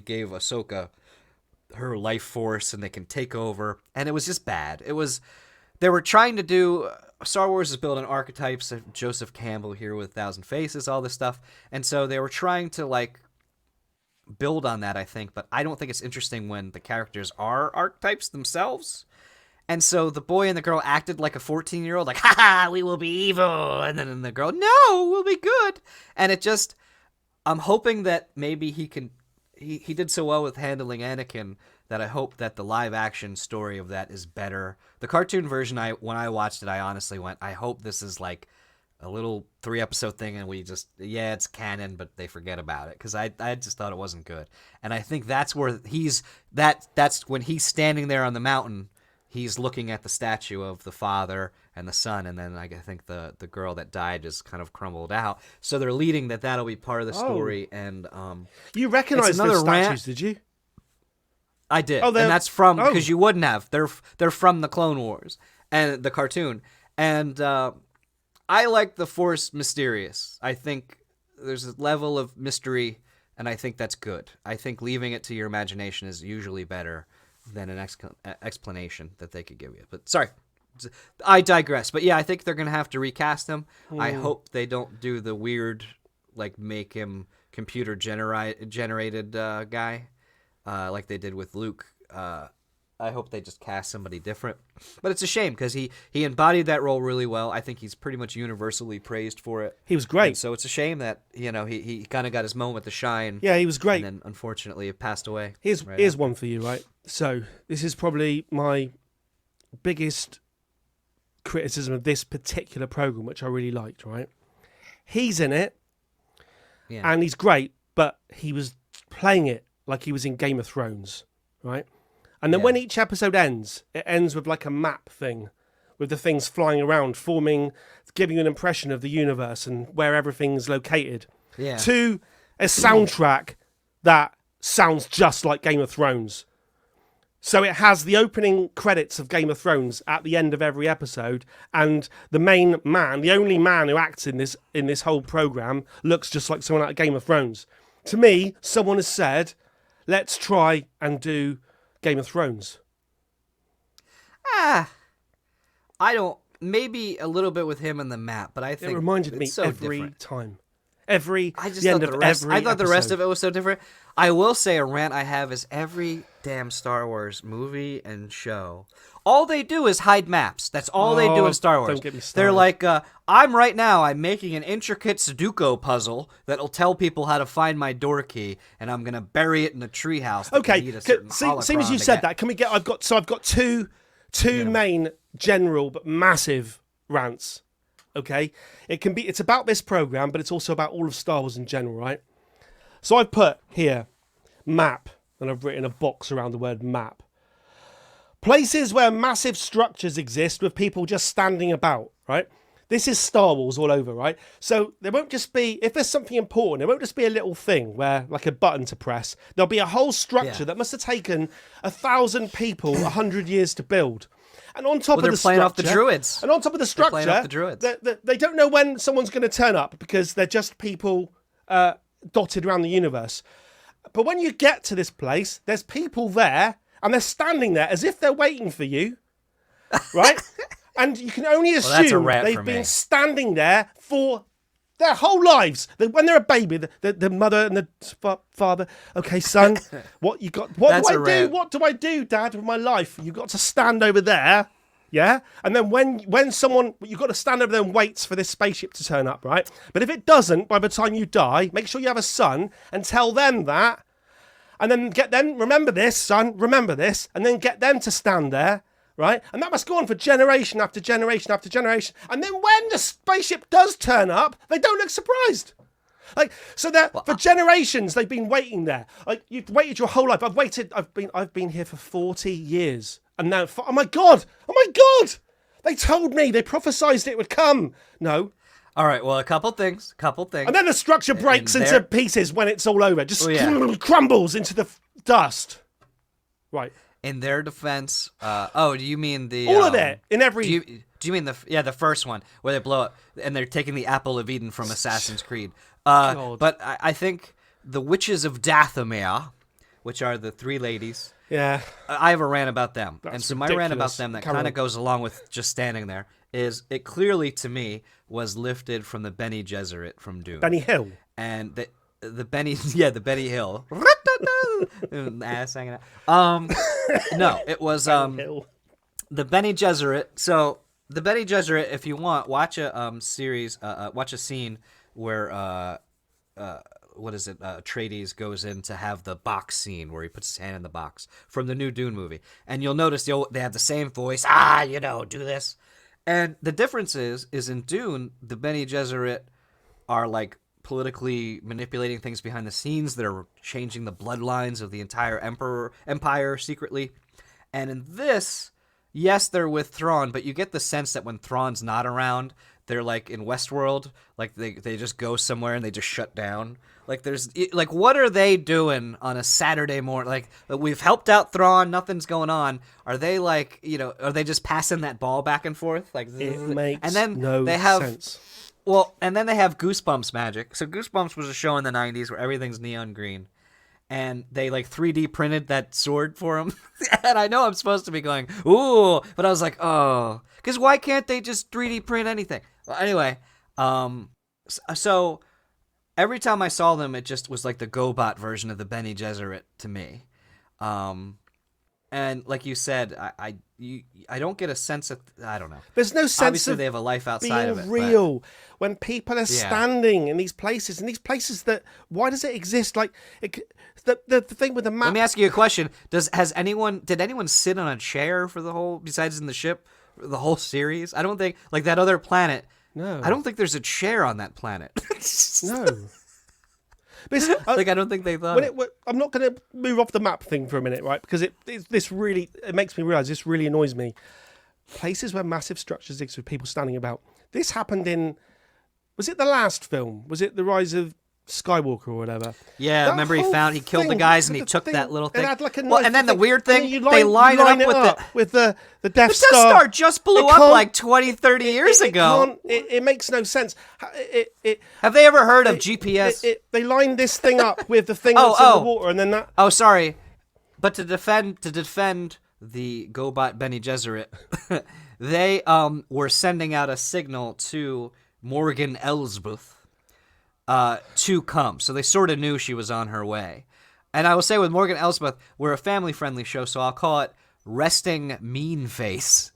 gave Ahsoka her life force, and they can take over. And it was just bad. They were trying to do. Star Wars is built on archetypes. Joseph Campbell here with 1,000 Faces, all this stuff, and so they were trying to like build on that, I think. But I don't think it's interesting when the characters are archetypes themselves. And so the boy and the girl acted like a 14-year-old, like, ha, we will be evil. And then the girl, no, we'll be good. And it just, I'm hoping that maybe he did so well with handling Anakin that I hope that the live action story of that is better. The cartoon version, when I watched it, I honestly went, I hope this is like a little 3-episode thing and we just, it's canon, but they forget about it. Because I just thought it wasn't good. And I think that's where that's when he's standing there on the mountain. He's looking at the statue of the father and the son, and then I think the girl that died just kind of crumbled out. So they're leading that'll be part of the story. And you recognize those statues, did you? I did, and that's from because you wouldn't have. They're from the Clone Wars and the cartoon, and I like the Force mysterious. I think there's a level of mystery, and I think that's good. I think leaving it to your imagination is usually better. than an explanation that they could give you. But sorry, I digress. But yeah, I think they're gonna have to recast him. I hope they don't do the weird, like make him computer generated guy, like they did with Luke. I hope they just cast somebody different. But it's a shame because he embodied that role really well. I think he's pretty much universally praised for it. He was great. And so it's a shame that he kind of got his moment to shine. Yeah, he was great. And then unfortunately it passed away. Here's one for you, right? So this is probably my biggest criticism of this particular program, which I really liked, right? He's in it, and he's great, but he was playing it like he was in Game of Thrones, right? And then when each episode ends, it ends with like a map thing, with the things flying around, giving you an impression of the universe and where everything's located. Yeah. To a soundtrack that sounds just like Game of Thrones. So it has the opening credits of Game of Thrones at the end of every episode, and the main man, the only man who acts in this whole program, looks just like someone out of Game of Thrones. To me, someone has said, let's try and do Game of Thrones. I don't. Maybe a little bit with him and the map, but I think it reminded me so every different. time. I thought the rest of it was so different. I will say a rant I have is every damn Star Wars movie and show, all they do is hide maps. That's all they do in Star Wars. Don't get me started. They're like, I'm making an intricate Sudoku puzzle that'll tell people how to find my door key, and I'm gonna bury it in a treehouse. Okay, same as you said that. Can we get? I've got two main general but massive rants. Okay, it's about this program, but it's also about all of Star Wars in general, right? So I've put here map, and I've written a box around the word map. Places where massive structures exist with people just standing about, right? This is Star Wars all over, right? So there won't just be, if there's something important, it won't just be a little thing where, like a button to press. There'll be a whole structure that must have taken 1,000 people 100 years to build. And on top of the structure, playing off the druids. And on top of the structure, they don't know when someone's going to turn up because they're just people dotted around the universe. But when you get to this place, there's people there, and they're standing there as if they're waiting for you, right? And you can only assume they've been standing there for their whole lives. When they're a baby, the mother and the father. Okay, son, what you got? What do I do? What do I do, Dad, with my life? You've got to stand over there, yeah. And then when someone, you've got to stand over there and wait for this spaceship to turn up, right? But if it doesn't, by the time you die, make sure you have a son and tell them that, and then get them. Remember this, son. Remember this, and then get them to stand there. Right? And that must go on for generation after generation after generation. And then when the spaceship does turn up, they don't look surprised. Like, so that for generations they've been waiting there. Like, you've waited your whole life. I've been here for 40 years. And now, oh my God! They told me, they prophesized it would come. No. All right, well, a couple things. And then the structure breaks into pieces when it's all over. Just crumbles into the dust. Right. In their defense, do you mean the all of it in every? Do you mean the first one where they blow up and they're taking the apple of Eden from Assassin's Creed? But I think the Witches of Dathomir, which are the three ladies. Yeah, I have a rant about them, and so my ridiculous. rant about them that kind of goes along with just standing there is it clearly to me was lifted from the Bene Gesserit from Dune. Benny Hill, and the Benny Hill. Ass hanging out. No, it was the Bene Gesserit. So the Bene Gesserit, if you want, watch a series, watch a scene where Atreides goes in to have the box scene where he puts his hand in the box from the new Dune movie, and you'll notice they have the same voice. Do this, and the difference is in Dune, the Bene Gesserit are like politically manipulating things behind the scenes. They're changing the bloodlines of the entire empire secretly. And in this, yes, they're with Thrawn, but you get the sense that when Thrawn's not around, they're like in Westworld, like they just go somewhere and they just shut down. Like what are they doing on a Saturday morning? Like, we've helped out Thrawn, nothing's going on. Are they like, are they just passing that ball back and forth? Like, it makes and then no they have sense. Well, and then they have Goosebumps magic. So Goosebumps was a show in the 90s where everything's neon green. and they like 3D printed that sword for him. And I know I'm supposed to be going, ooh, but I was like, oh, because why can't they just 3D print anything? Well, anyway, so every time I saw them, it just was like the GoBot version of the Bene Gesserit to me. And like you said, I don't get a sense of, I don't know. There's no sense Obviously, of they have a life outside of being it. real when people are standing in these places that, why does it exist? Like the thing with the map. Let me ask you a question. Did anyone sit on a chair for the whole, besides in the ship, the whole series? I don't think, like that other planet. No. I don't think there's a chair on that planet. No. Like I don't think they thought. I'm not going to move off the map thing for a minute, right? Because it makes me realize this really annoys me. Places where massive structures exist with people standing about. This happened in, was it the last film? Was it The Rise of Skywalker or whatever? Yeah, remember he killed the guys and he took that little thing. And then the weird thing, they line it up with the Death Star. The Death Star just blew up like 20, 30 years ago. It makes no sense. Have they ever heard of GPS? They lined this thing up with the thing that's in the water, and then that. Oh, sorry, but to defend the GoBot Bene Gesserit, they were sending out a signal to Morgan Elsbeth to come. So they sort of knew she was on her way. And I will say with Morgan Elsbeth, we're a family-friendly show, so I'll call it Resting Mean Face.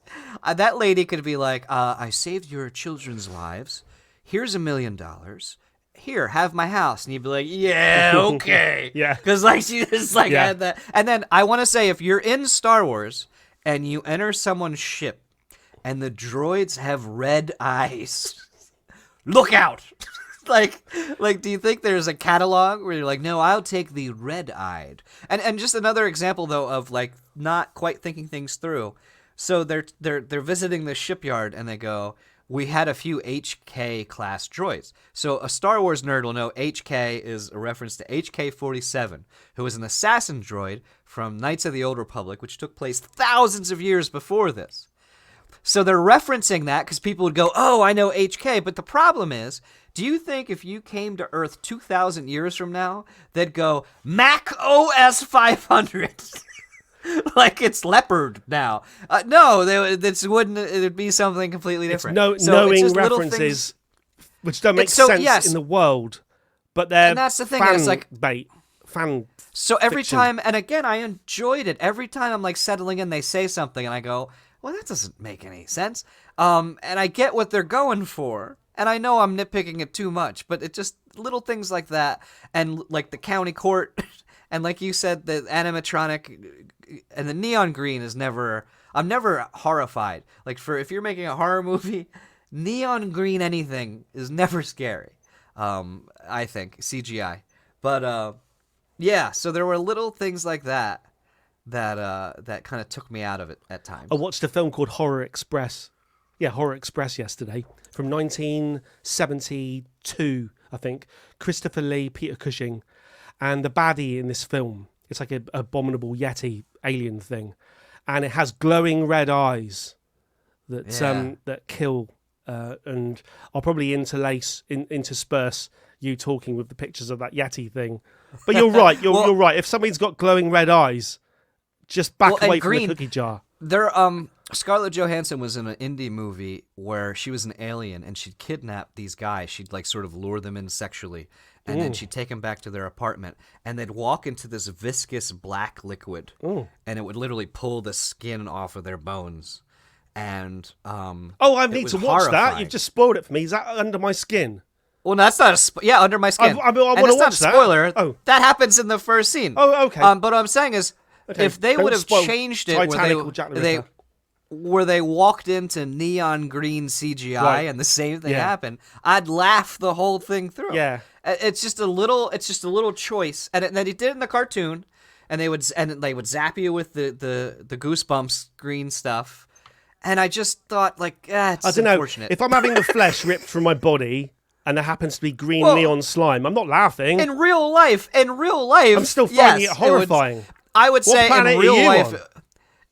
That lady could be like, I saved your children's lives. Here's $1 million. Here, have my house. And you'd be like, yeah, okay. Yeah. Because like she just like had that. And then I want to say, if you're in Star Wars and you enter someone's ship and the droids have red eyes, look out. Like, do you think there's a catalog where you're like, no, I'll take the red-eyed? And just another example though of like not quite thinking things through. So they're visiting the shipyard and they go, we had a few HK class droids. So a Star Wars nerd will know HK is a reference to HK-47, who was an assassin droid from Knights of the Old Republic, which took place thousands of years before this. So they're referencing that because people would go, oh, I know HK. But the problem is, do you think if you came to Earth 2,000 years from now, they'd go, Mac OS 500? Like it's Leopard now. No, it'd be something completely different. Knowing references which don't make sense in the world, but they're and that's the thing. fan it's like bait. So every fiction. time, and again, I enjoyed it. Every time I'm like settling in, they say something, and I go, well, that doesn't make any sense. And I get what they're going for. And I know I'm nitpicking it too much, but it just little things like that. And like the county court, and like you said, the animatronic and the neon green is never, I'm never horrified. Like if you're making a horror movie, neon green anything is never scary. I think CGI. But yeah, so there were little things like that kind of took me out of it at times. I watched a film called Horror Express. Yeah, Horror Express yesterday from 1972, I think. Christopher Lee, Peter Cushing, and the baddie in this film. It's like an abominable Yeti alien thing, and it has glowing red eyes that kill. And I'll probably intersperse you talking with the pictures of that Yeti thing. But you're right. You're right. If somebody's got glowing red eyes, just back away from the cookie jar. Scarlett Johansson was in an indie movie where she was an alien and she'd kidnap these guys. She'd like sort of lure them in sexually, and then she'd take them back to their apartment, and they'd walk into this viscous black liquid, and it would literally pull the skin off of their bones. And I need to watch that. You've just spoiled it for me. Is that Under My Skin? Well, that's not Under My Skin. I want to watch that. Spoiler. Oh. That happens in the first scene. Oh, okay. But what I'm saying is, if they would have changed it where they walked into neon green CGI and the same thing happened, I'd laugh the whole thing through. Yeah, it's just a little choice, and then he did it in the cartoon, and they would zap you with the Goosebumps green stuff, and I just thought like, it's I don't unfortunate. know if I'm having the flesh ripped from my body and there happens to be green neon slime, I'm not laughing. In real life, I'm still finding it horrifying. I would say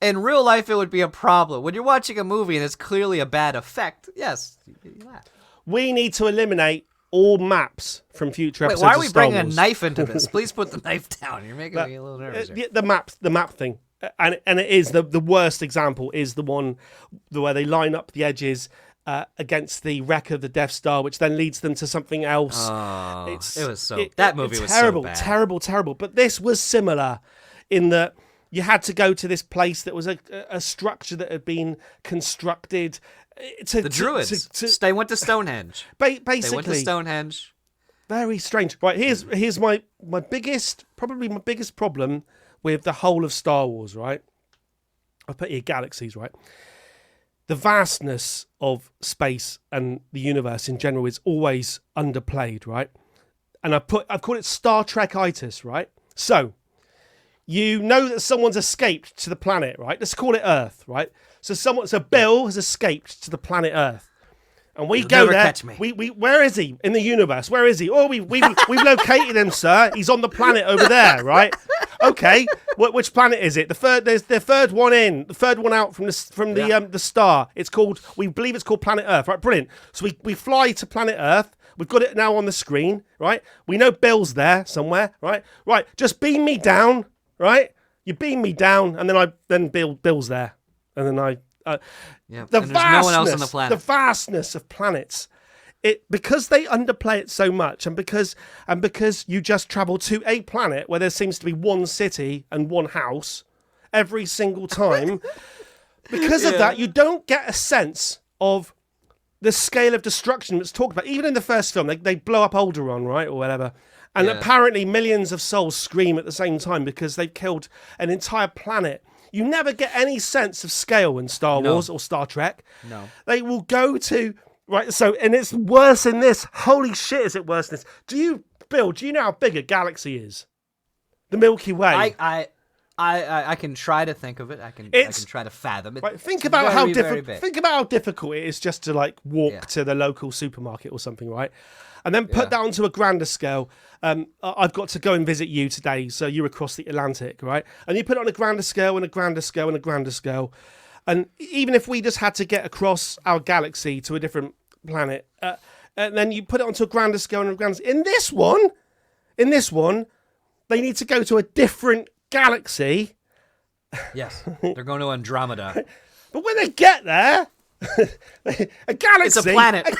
in real life, it would be a problem. When you're watching a movie and it's clearly a bad effect, yes, you laugh. We need to eliminate all maps from future Wait, episodes why are of we Star bringing a Wars. knife into this? Please put the knife down. You're making me a little nervous here. The map thing, and it is the worst example is the one where they line up the edges against the wreck of the Death Star, which then leads them to something else. Oh, that movie was terrible, so bad. terrible. But this was similar in that you had to go to this place that was a structure that had been constructed. The Druids. They went to Stonehenge. Basically, They went to Stonehenge. Very strange. Right, here's my biggest problem with the whole of Star Wars, right? I put here galaxies, right? The vastness of space and the universe in general is always underplayed, right? And I've called it Star Trek-itis, right? So, you know that someone's escaped to the planet, right? Let's call it Earth, right? So Bill has escaped to the planet Earth. And we You'll go never there. catch me. We where is he in the universe? Where is he? Oh, we've located him, sir. He's on the planet over there, right? Okay. Which planet is it? There's the third one in, the third one out from the star. We believe it's called Planet Earth, right? Brilliant. So we fly to Planet Earth. We've got it now on the screen, right? We know Bill's there somewhere, right? Right. Just beam me down, right? You beam me down, and then Bill's there, and then Yeah, the and there's no one else on the vastness, planet. the vastness of planets. Because they underplay it so much, and because you just travel to a planet where there seems to be one city and one house every single time. Because of that, you don't get a sense of the scale of destruction that's talked about. Even in the first film, they blow up Alderaan, right, or whatever. And apparently millions of souls scream at the same time because they've killed an entire planet. You never get any sense of scale in Star Wars or Star Trek. No. They will go to... Right, so, and it's worse in this. Holy shit, is it worse in this? Bill, do you know how big a galaxy is? The Milky Way. I can try to think of it. I can try to fathom it. Right, think It's about very, very big. Think about how difficult it is just to like walk to the local supermarket or something, right? And then put that onto a grander scale. I've got to go and visit you today, so you're across the Atlantic, right? And you put it on a grander scale and a grander scale and a grander scale. And even if we just had to get across our galaxy to a different planet, and then you put it onto a grander scale and a grander scale. In this one, they need to go to a different galaxy. Yes, they're going to Andromeda. But when they get there, a galaxy. It's a planet. A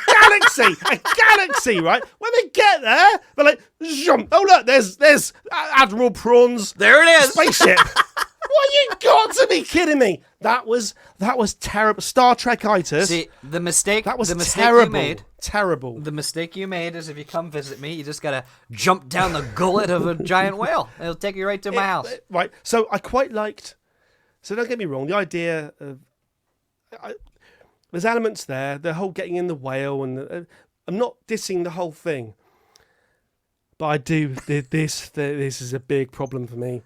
galaxy, right? When they get there, they're like, jump. Oh, look, there's Admiral Prawn's There it is. spaceship. What, you got to be kidding me? That was terrible. Star Trek-itis. See, the mistake terrible. you made. Terrible. The mistake you made is if you come visit me, you just gotta jump down the gullet of a giant whale. It'll take you right to my house. Right. So I quite liked. So don't get me wrong. The idea of there's elements there. The whole getting in the whale, and I'm not dissing the whole thing, but I do. This is a big problem for me.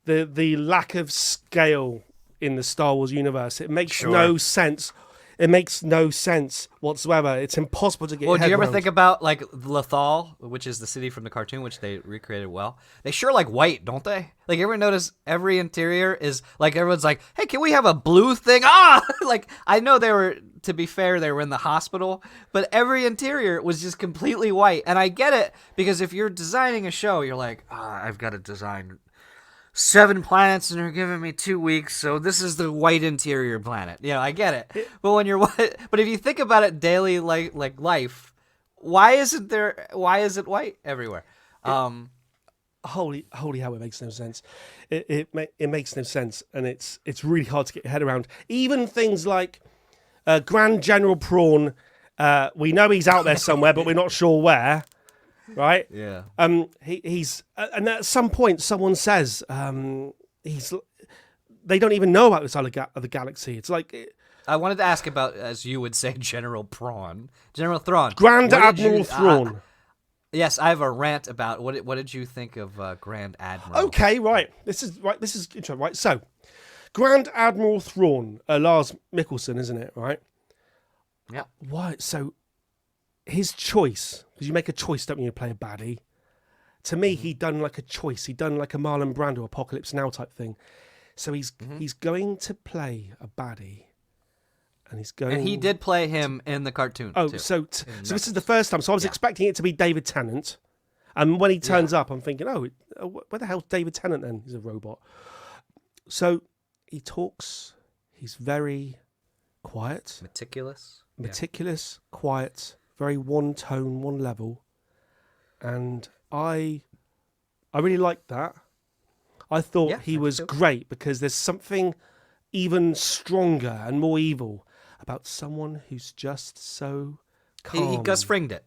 The lack of scale in the Star Wars universe. It makes no sense. It makes no sense whatsoever. It's impossible to get your head Do you ever around. think about like Lothal, which is the city from the cartoon, which they recreated well? They sure like white, don't they? Like, you ever notice every interior is like everyone's like, hey, can we have a blue thing? Ah, like I know they were. To be fair, they were in the hospital, but every interior was just completely white. And I get it because if you're designing a show, you're like, I've got to design 7 planets and they're giving me 2 weeks, so this is the white interior planet. You know, I get it. But when you're but if you think about it daily like life, why is it white everywhere? Holy how it makes no sense. It makes no sense, and it's really hard to get your head around. Even things like Grand General Prawn, we know he's out there somewhere, but we're not sure where. Right? Yeah. He's and at some point someone says they don't even know about this other galaxy. It's like I wanted to ask about, as you would say, General Thrawn. Grand Admiral Thrawn. Yes, I have a rant about what did you think of Grand Admiral? Okay, right. This is interesting. Right. So, Grand Admiral Thrawn, Lars Mikkelsen, isn't it? Right. Yeah. Why? So, his choice, because you make a choice, don't you, to play a baddie? To me, he'd done like a choice. He'd done like a Marlon Brando Apocalypse Now type thing. So he's going to play a baddie, and he's going. And he did play him in the cartoon. Oh, too, so this is the first time. So I was expecting it to be David Tennant, and when he turns up, I'm thinking, where the hell's David Tennant then? He's a robot. So he talks. He's very quiet, meticulous, quiet, very one tone, one level, and I really liked that. I thought he was great because there's something even stronger and more evil about someone who's just so calm. He Gus Fringed it.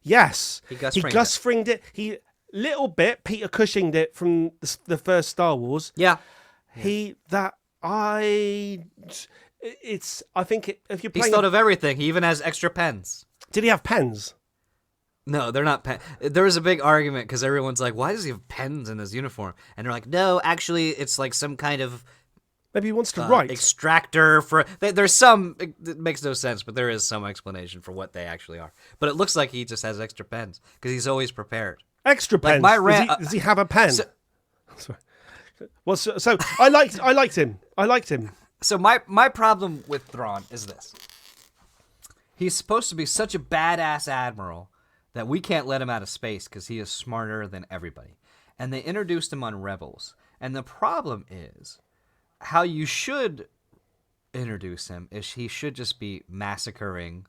Yes, he Gus Fringed it. He little bit Peter Cushinged it from the first Star Wars. Yeah. I think if you're playing, He's thought of everything. He even has extra pens. Did he have pens? No, they're not pens. There was a big argument because everyone's like, why does he have pens in his uniform? And they're like, no, actually, it's like some kind of maybe he wants to write. Extractor for... There's some... It makes no sense, but there is some explanation for what they actually are. But it looks like he just has extra pens because he's always prepared. Extra pens? Does he have a pen? Sorry. Well, so I liked him. So my problem with Thrawn is this. He's supposed to be such a badass admiral that we can't let him out of space because he is smarter than everybody. And they introduced him on Rebels. And the problem is, how you should introduce him is he should just be massacring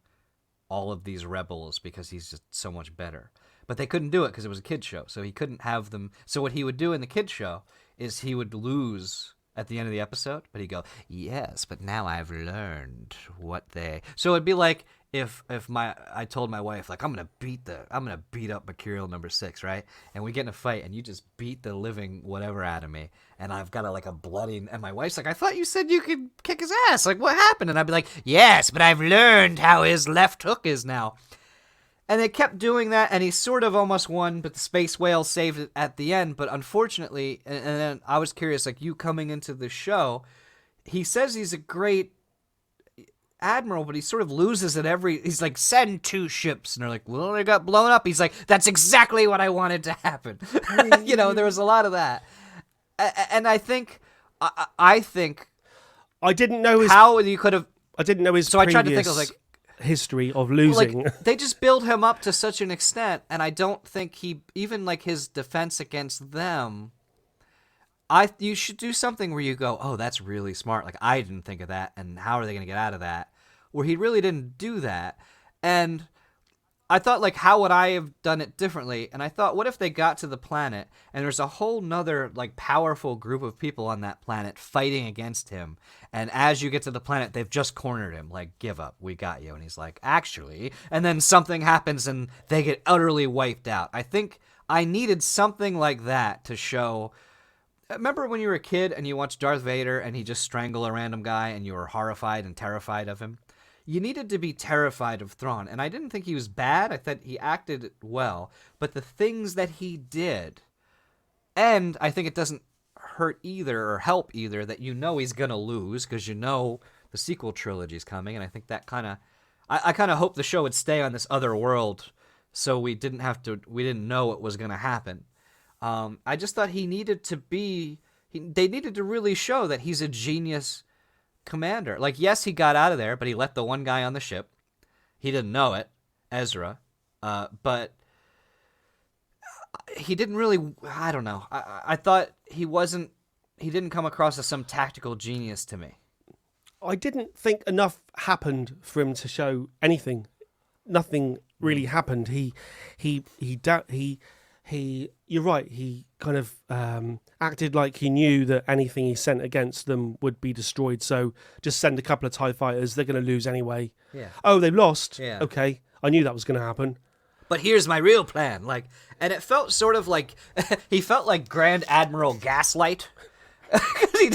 all of these rebels because he's just so much better. But they couldn't do it because it was a kid's show. So he couldn't have them. So what he would do in the kid's show is he would lose at the end of the episode, but he'd go, yes, but now I've learned what they... So it'd be like if I told my wife, like, I'm gonna beat up Mercurial number 6, right? And we get in a fight and you just beat the living whatever out of me, and I've got a bloody... And my wife's like, I thought you said you could kick his ass. Like, what happened? And I'd be like, yes, but I've learned how his left hook is now. And they kept doing that, and he sort of almost won, but the space whale saved it at the end. But unfortunately, and then I was curious, like, you coming into the show, he says he's a great admiral, but he sort of loses at he's like, send 2 ships. And they're like, well, they got blown up. He's like, that's exactly what I wanted to happen. There was a lot of that. And I think I didn't know how you could have... I didn't know his So I tried to think, I was like... history of losing. Like, they just build him up to such an extent, and I don't think even like his defense against them, you should do something where you go, oh, that's really smart. Like, I didn't think of that, and how are they going to get out of that? Where he really didn't do that. And I thought, like, how would I have done it differently? And I thought, what if they got to the planet and there's a whole nother, like, powerful group of people on that planet fighting against him. And as you get to the planet, they've just cornered him. Like, give up. We got you. And he's like, actually. And then something happens and they get utterly wiped out. I think I needed something like that to show... Remember when you were a kid and you watched Darth Vader and he just strangled a random guy and you were horrified and terrified of him? You needed to be terrified of Thrawn. And I didn't think he was bad. I thought he acted well. But the things that he did, and I think it doesn't hurt either or help either that he's going to lose because the sequel trilogy is coming. And I think that I kind of hope the show would stay on this other world so we didn't know what was going to happen. I just thought they needed to really show that he's a genius commander. Like, yes, he got out of there, but he let the one guy on the ship. He didn't know it, Ezra. But he didn't really, I don't know. I thought he didn't come across as some tactical genius to me. I didn't think enough happened for him to show anything. Nothing really happened. You're right. He kind of acted like he knew that anything he sent against them would be destroyed. So just send a couple of TIE fighters. They're going to lose anyway. Yeah. Oh, they've lost. Yeah. Okay. I knew that was going to happen. But here's my real plan. Like, and it felt sort of like he felt like Grand Admiral Gaslight. You're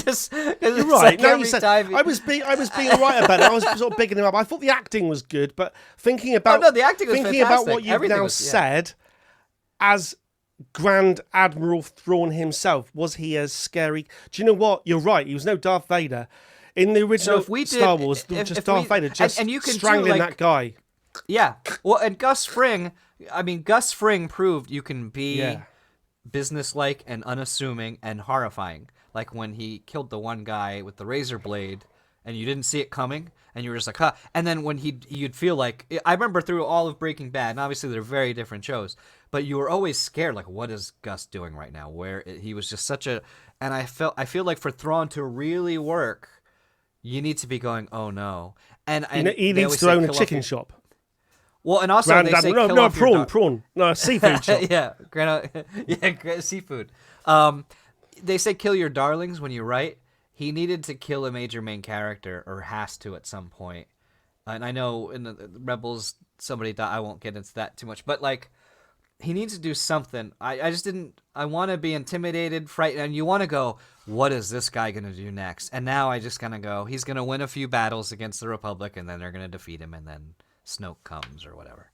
right. Like I was being right about it. I was sort of bigging him up. I thought the acting was good, but thinking about the acting was fantastic. About what you've said, as Grand Admiral Thrawn himself, was he as scary? Do you know what? You're right. He was no Darth Vader. In the original Star Wars, Darth Vader just and you can strangling that guy. Yeah. Well, and Gus Fring proved you can be businesslike and unassuming and horrifying. Like when he killed the one guy with the razor blade and you didn't see it coming, and you were just like, huh. And then when you'd feel like, I remember through all of Breaking Bad, and obviously they're very different shows, but you were always scared, like, what is Gus doing right now? He was just such a, and I feel like for Thrawn to really work, you need to be going, oh no. And he they needs always to say own a kill off chicken your- shop. Well, and also they say kill off your dog. prawn. No, a seafood shop. Yeah, seafood. They say kill your darlings when you write. He needed to kill a major main character, or has to at some point. And I know in the Rebels somebody died. I won't get into that too much, but like he needs to do something. I just didn't. I want to be intimidated, frightened, and you want to go, what is this guy gonna do next? And now I just kind of go, he's gonna win a few battles against the Republic, and then they're gonna defeat him, and then Snoke comes or whatever.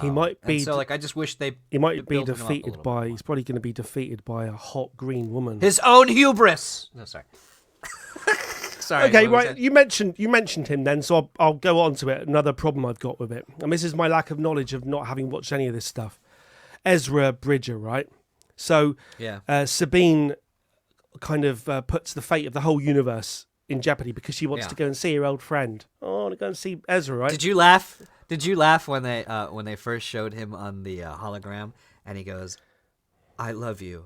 He might be. So like, I just wish they. He might be built him up a defeated little by. bit He's probably going to be defeated by a hot green woman. his own hubris. No, sorry. Sorry. Okay, what was right. that? You mentioned him then, so I'll go on to it. Another problem I've got with it, and this is my lack of knowledge of not having watched any of this stuff. Ezra Bridger, right? So Yeah. Sabine kind of puts the fate of the whole universe in jeopardy because she wants Yeah. to go and see her old friend. Oh, I want to go and see Ezra, right? Did you laugh? Did you laugh when they first showed him on the hologram and he goes, "I love you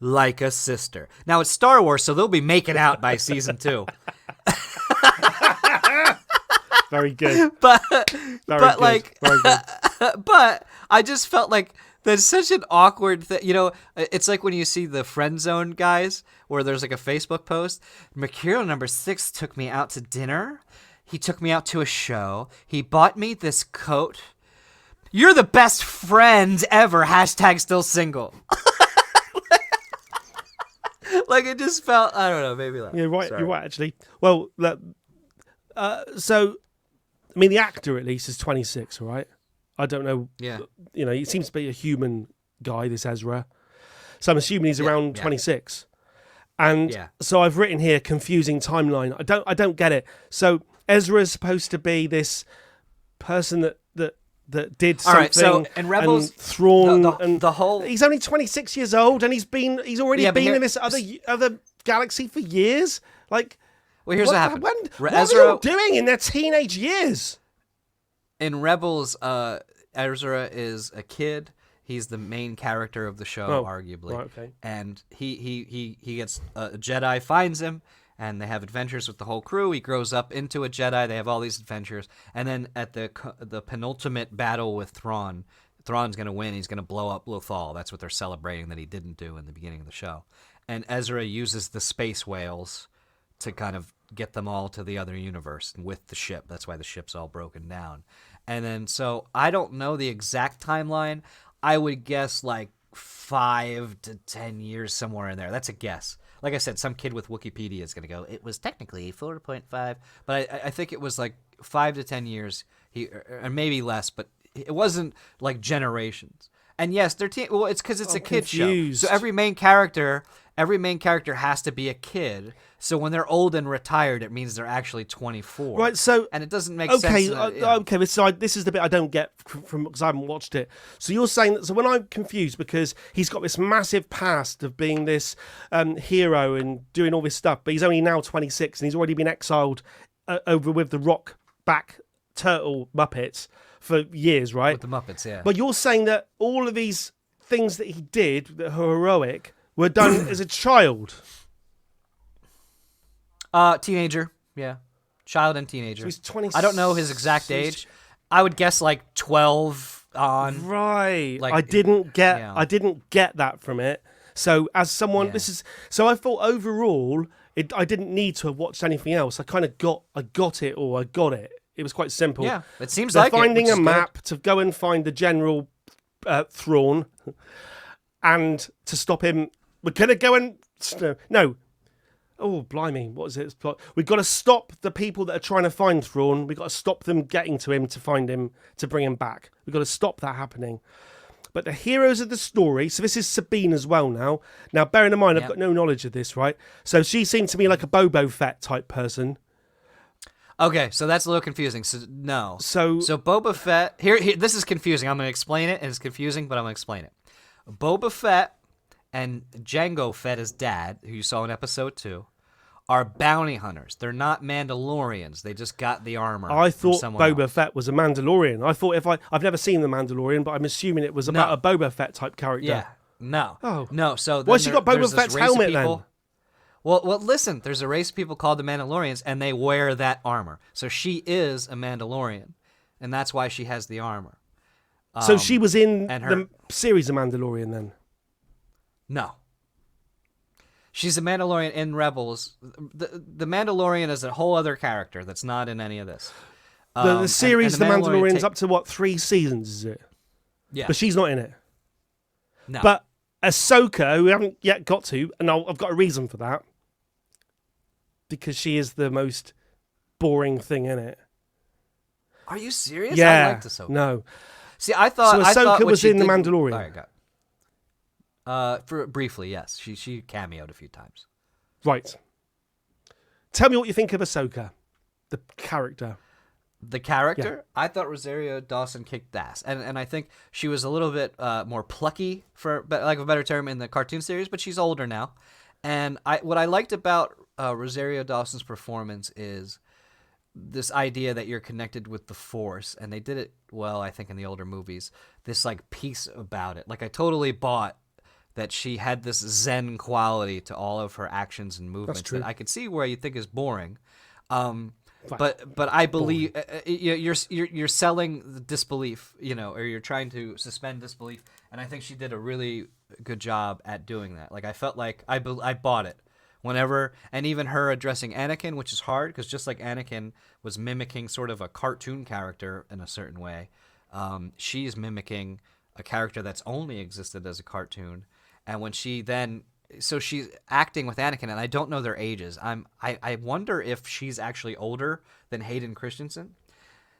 like a sister." Now it's Star Wars, so they'll be making out by season 2. Very good. But Very but good. like Very good. but I just felt like there's such an awkward thing. You know, it's like when you see the friend zone guys where there's like a Facebook post. Mercurial number 6 took me out to dinner. He took me out to a show. He bought me this coat. You're the best friend ever. # still single. Like it just felt, I don't know, maybe like. Yeah, right. Sorry. You're right, actually. Well, so I mean, the actor at least is 26, all right? I don't know. Yeah. You know, he seems to be a human guy, this Ezra. So I'm assuming he's around 26. And so I've written here confusing timeline. I don't get it. So Ezra is supposed to be this person that did something. All right, so in Rebels, and Thrawn the whole he's only 26 years old and he's already been in this other galaxy for years. Like, well, here's what happened. What are they all doing in their teenage years? In Rebels, Ezra is a kid. He's the main character of the show, arguably. Right, okay. And he gets a Jedi finds him, and they have adventures with the whole crew. He grows up into a Jedi. They have all these adventures, and then at the penultimate battle with Thrawn, Thrawn's gonna win. He's gonna blow up Lothal. That's what they're celebrating that he didn't do in the beginning of the show. And Ezra uses the space whales to kind of get them all to the other universe with the ship. That's why the ship's all broken down. And then, so I don't know the exact timeline. I would guess like 5 to 10 years, somewhere in there. That's a guess. Like I said, some kid with Wikipedia is going to go, it was technically 4.5, but I think it was like 5 to 10 years, or maybe less, but it wasn't like generations. And yes, well, it's because it's a kid confused. show. So every main character has to be a kid. So when they're old and retired, it means they're actually 24. Right, so and it doesn't make sense. Okay, this is the bit I don't get from because I haven't watched it. So you're saying that? So when I'm confused because he's got this massive past of being this hero and doing all this stuff, but he's only now 26 and he's already been exiled over with the rock back turtle Muppets for years, right? With the Muppets, yeah. But you're saying that all of these things that he did that were heroic were done as a child. Teenager, yeah. Child and teenager. So he's 20. I don't know his exact age. I would guess like 12 on. Right. Like, I didn't get that from it. So as someone, I thought overall, I didn't need to have watched anything else. I kind of got it, or I got it. It was quite simple. Yeah, it seems They're like finding it, a map to go and find the General Thrawn, and to stop him. We're gonna go and no. Oh, blimey, what is it? We've got to stop the people that are trying to find Thrawn. We've got to stop them getting to him to find him, to bring him back. We've got to stop that happening. But the heroes of the story, so this is Sabine as well now. Now, bearing in mind, I've got no knowledge of this, right? So she seemed to me like a Boba Fett type person. Okay, so that's a little confusing. So, no. So Boba Fett... Here, this is confusing. I'm going to explain it, and it's confusing, but I'm going to explain it. Boba Fett and Jango Fett's dad, who you saw in episode 2, are bounty hunters. They're not Mandalorians. They just got the armor. I from thought someone Boba else. Fett was a Mandalorian. I thought I've never seen the Mandalorian, but I'm assuming it was about a Boba Fett type character. Yeah. No. Oh. No. So Why she got Boba there's this Fett's race of helmet people- then? Well, listen. There's a race of people called the Mandalorians, and they wear that armor. So she is a Mandalorian, and that's why she has the armor. So she was in and her- the series of Mandalorian then? No. She's a Mandalorian in Rebels. The Mandalorian is a whole other character that's not in any of this. The series, and The Mandalorian's ta- up to what, 3 seasons, is it? Yeah. But she's not in it. No. But Ahsoka, who we haven't yet got to, and I've got a reason for that, because she is the most boring thing in it. Are you serious? Yeah. I liked Ahsoka. No. See, I thought So I thought Ahsoka what was she in The did- Mandalorian. All right, go. For briefly, yes, she cameoed a few times. Right. Tell me what you think of Ahsoka, the character. The character, I thought Rosario Dawson kicked ass, and I think she was a little bit more plucky, for lack of a better term, in the cartoon series. But she's older now, and what I liked about Rosario Dawson's performance is this idea that you're connected with the Force, and they did it well, I think, in the older movies. This like peace about it. Like I totally bought that she had this Zen quality to all of her actions and movements true. that I could see where you think is boring. But I believe you're selling the disbelief, or you're trying to suspend disbelief, and I think she did a really good job at doing that. Like I felt like I bought it whenever, and even her addressing Anakin, which is hard because just like Anakin was mimicking sort of a cartoon character in a certain way, she's mimicking a character that's only existed as a cartoon, and when she then. So she's acting with Anakin, and I don't know their ages. I wonder if she's actually older than Hayden Christensen.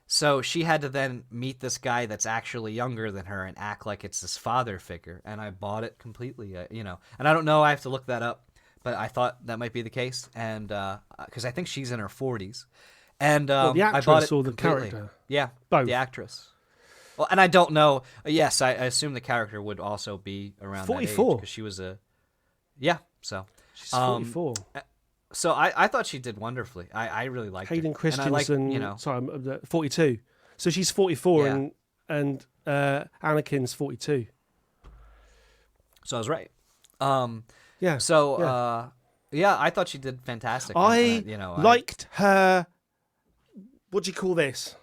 So she had to then meet this guy that's actually younger than her and act like it's this father figure. And I bought it completely, And I don't know. I have to look that up, but I thought that might be the case, and because I think she's in her 40s, and the I actress bought it or the completely. character? Yeah, Both. the actress. Well, and I don't know. Yes, I assume the character would also be around 44. because she was a. Yeah, so She's 44. So I thought she did wonderfully. I really liked Hayden it. Christensen, And I like, sorry, I'm 42. So she's 44 Yeah. and Anakin's 42. So I was right. Yeah. So yeah, I thought she did fantastic. I and, liked her. What do you call this?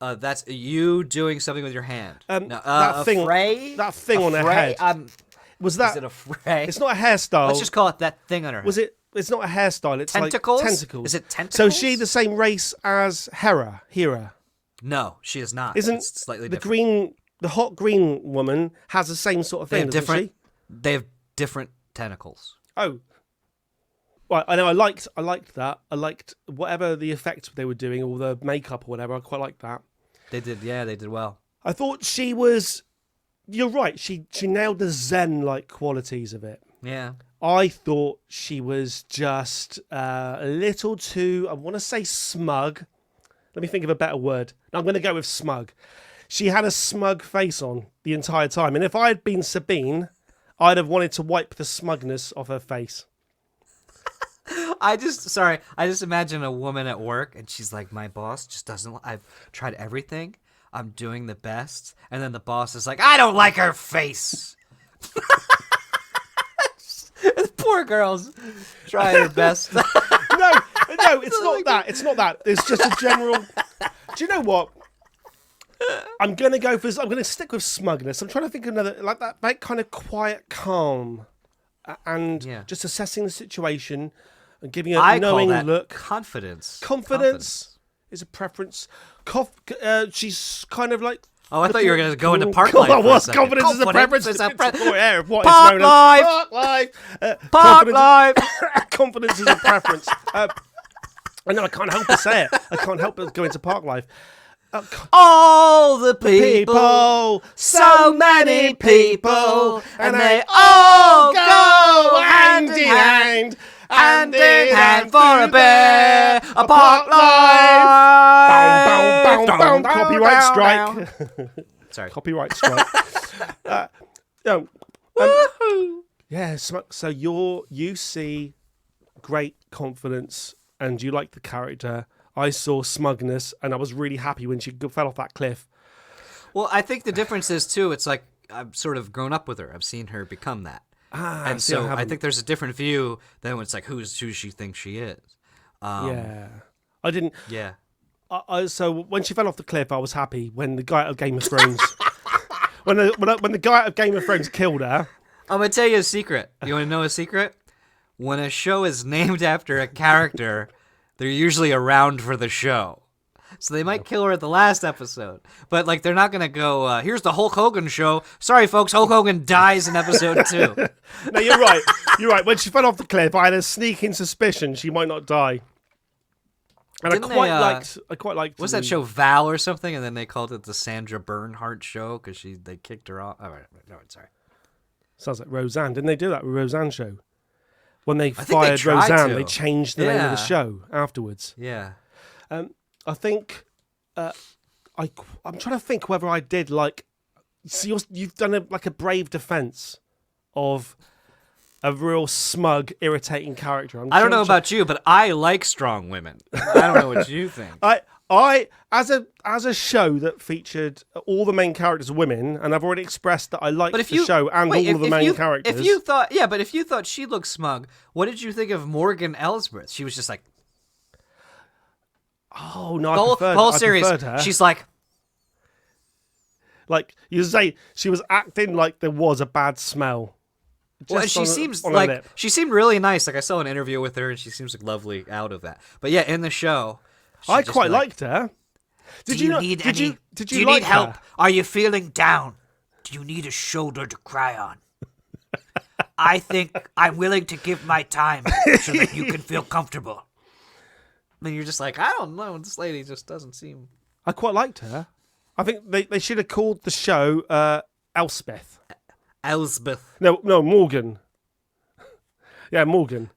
That's you doing something with your hand. That a thing- fray? that thing A on her fray? head. Was that? Is it a fray? It's not a hairstyle. Let's just call it that thing on her head. Was it? It's not a hairstyle. It's Tentacles? like tentacles. Is it tentacles? So is she the same race as Hera? No, she is not. Isn't it's slightly the different. the hot green woman has the same sort of They thing? have doesn't different. she? They have different tentacles. Oh, right. I know. I liked that. I liked whatever the effect they were doing, or the makeup or whatever. I quite liked that. They did. Yeah, they did well. I thought she was. You're right. She nailed the Zen-like qualities of it. Yeah. I thought she was just a little too, I want to say smug. Let me think of a better word. I'm going to go with smug. She had a smug face on the entire time. And if I had been Sabine, I'd have wanted to wipe the smugness off her face. I just imagine a woman at work and she's like, my boss just doesn't, I've tried everything. I'm doing the best. And then the boss is like, I don't like her face. Poor girl's trying her best. No, it's not that. It's not that. It's just a general. Do you know what? I'm gonna stick with smugness. I'm trying to think of another like that kind of quiet calm, and just assessing the situation and giving a knowing call that look. confidence. Confidence is a preference. She's kind of like. Oh, I thought you were going to go into Park Park Life. Life. What? Confidence is a preference. Is What Park is known Life. as Park Life. Park Life. Confidence is a preference. I know I can't help but say it. I can't help but go into Park Life. All the people, so many people, and they all go hand in hand. Hand in hand for a bear, a Park Life. Copyright strike. Sorry. Copyright strike. Yeah, so you see great confidence and you like the character. I saw smugness and I was really happy when she fell off that cliff. Well, I think the difference is too. It's like I've sort of grown up with her. I've seen her become that, Ah, and see, I so I haven't. think there's a different view than when it's like who she thinks she is. Yeah, I didn't. Yeah. So when she fell off the cliff, I was happy. When the guy out of Game of Thrones, when the guy out of Game of Thrones killed her. I'm gonna tell you a secret. You want to know a secret? When a show is named after a character, they're usually around for the show. So they might kill her at the last episode, but like they're not gonna go. Here's the Hulk Hogan show. Sorry, folks, Hulk Hogan dies in episode 2. No, you're right. You're right. When she fell off the cliff, I had a sneaking suspicion she might not die. And Didn't I quite they, liked. I quite liked. Was that show Val or something? And then they called it the Sandra Bernhardt show because they kicked her off. Oh, right, no, sorry. Sounds like Roseanne. Didn't they do that with Roseanne show? When they think they fired tried Roseanne, to. they changed the name of the Yeah. show afterwards. Yeah. I think I'm trying to think whether I did like. So you've done a brave defense of a real smug, irritating character. I don't know about you, but I like strong women. I don't know what you think. I as a show that featured all the main characters are women, and I've already expressed that I liked the show and all of the main characters. If you thought she looked smug, what did you think of Morgan Elsbeth? She was just like oh no, the whole series. preferred her. She's like. Like you say, she was acting like there was a bad smell. Well, and she seemed really nice. Like I saw an interview with her, and she seems like lovely out of that. But yeah, in the show, I quite liked her. Did you need help? Are you feeling down? Do you need a shoulder to cry on? I think I'm willing to give my time so that you can feel comfortable. And you're just like, I don't know. This lady just doesn't seem. I quite liked her. I think they should have called the show Elspeth. Elsbeth. No, Morgan. Yeah, Morgan.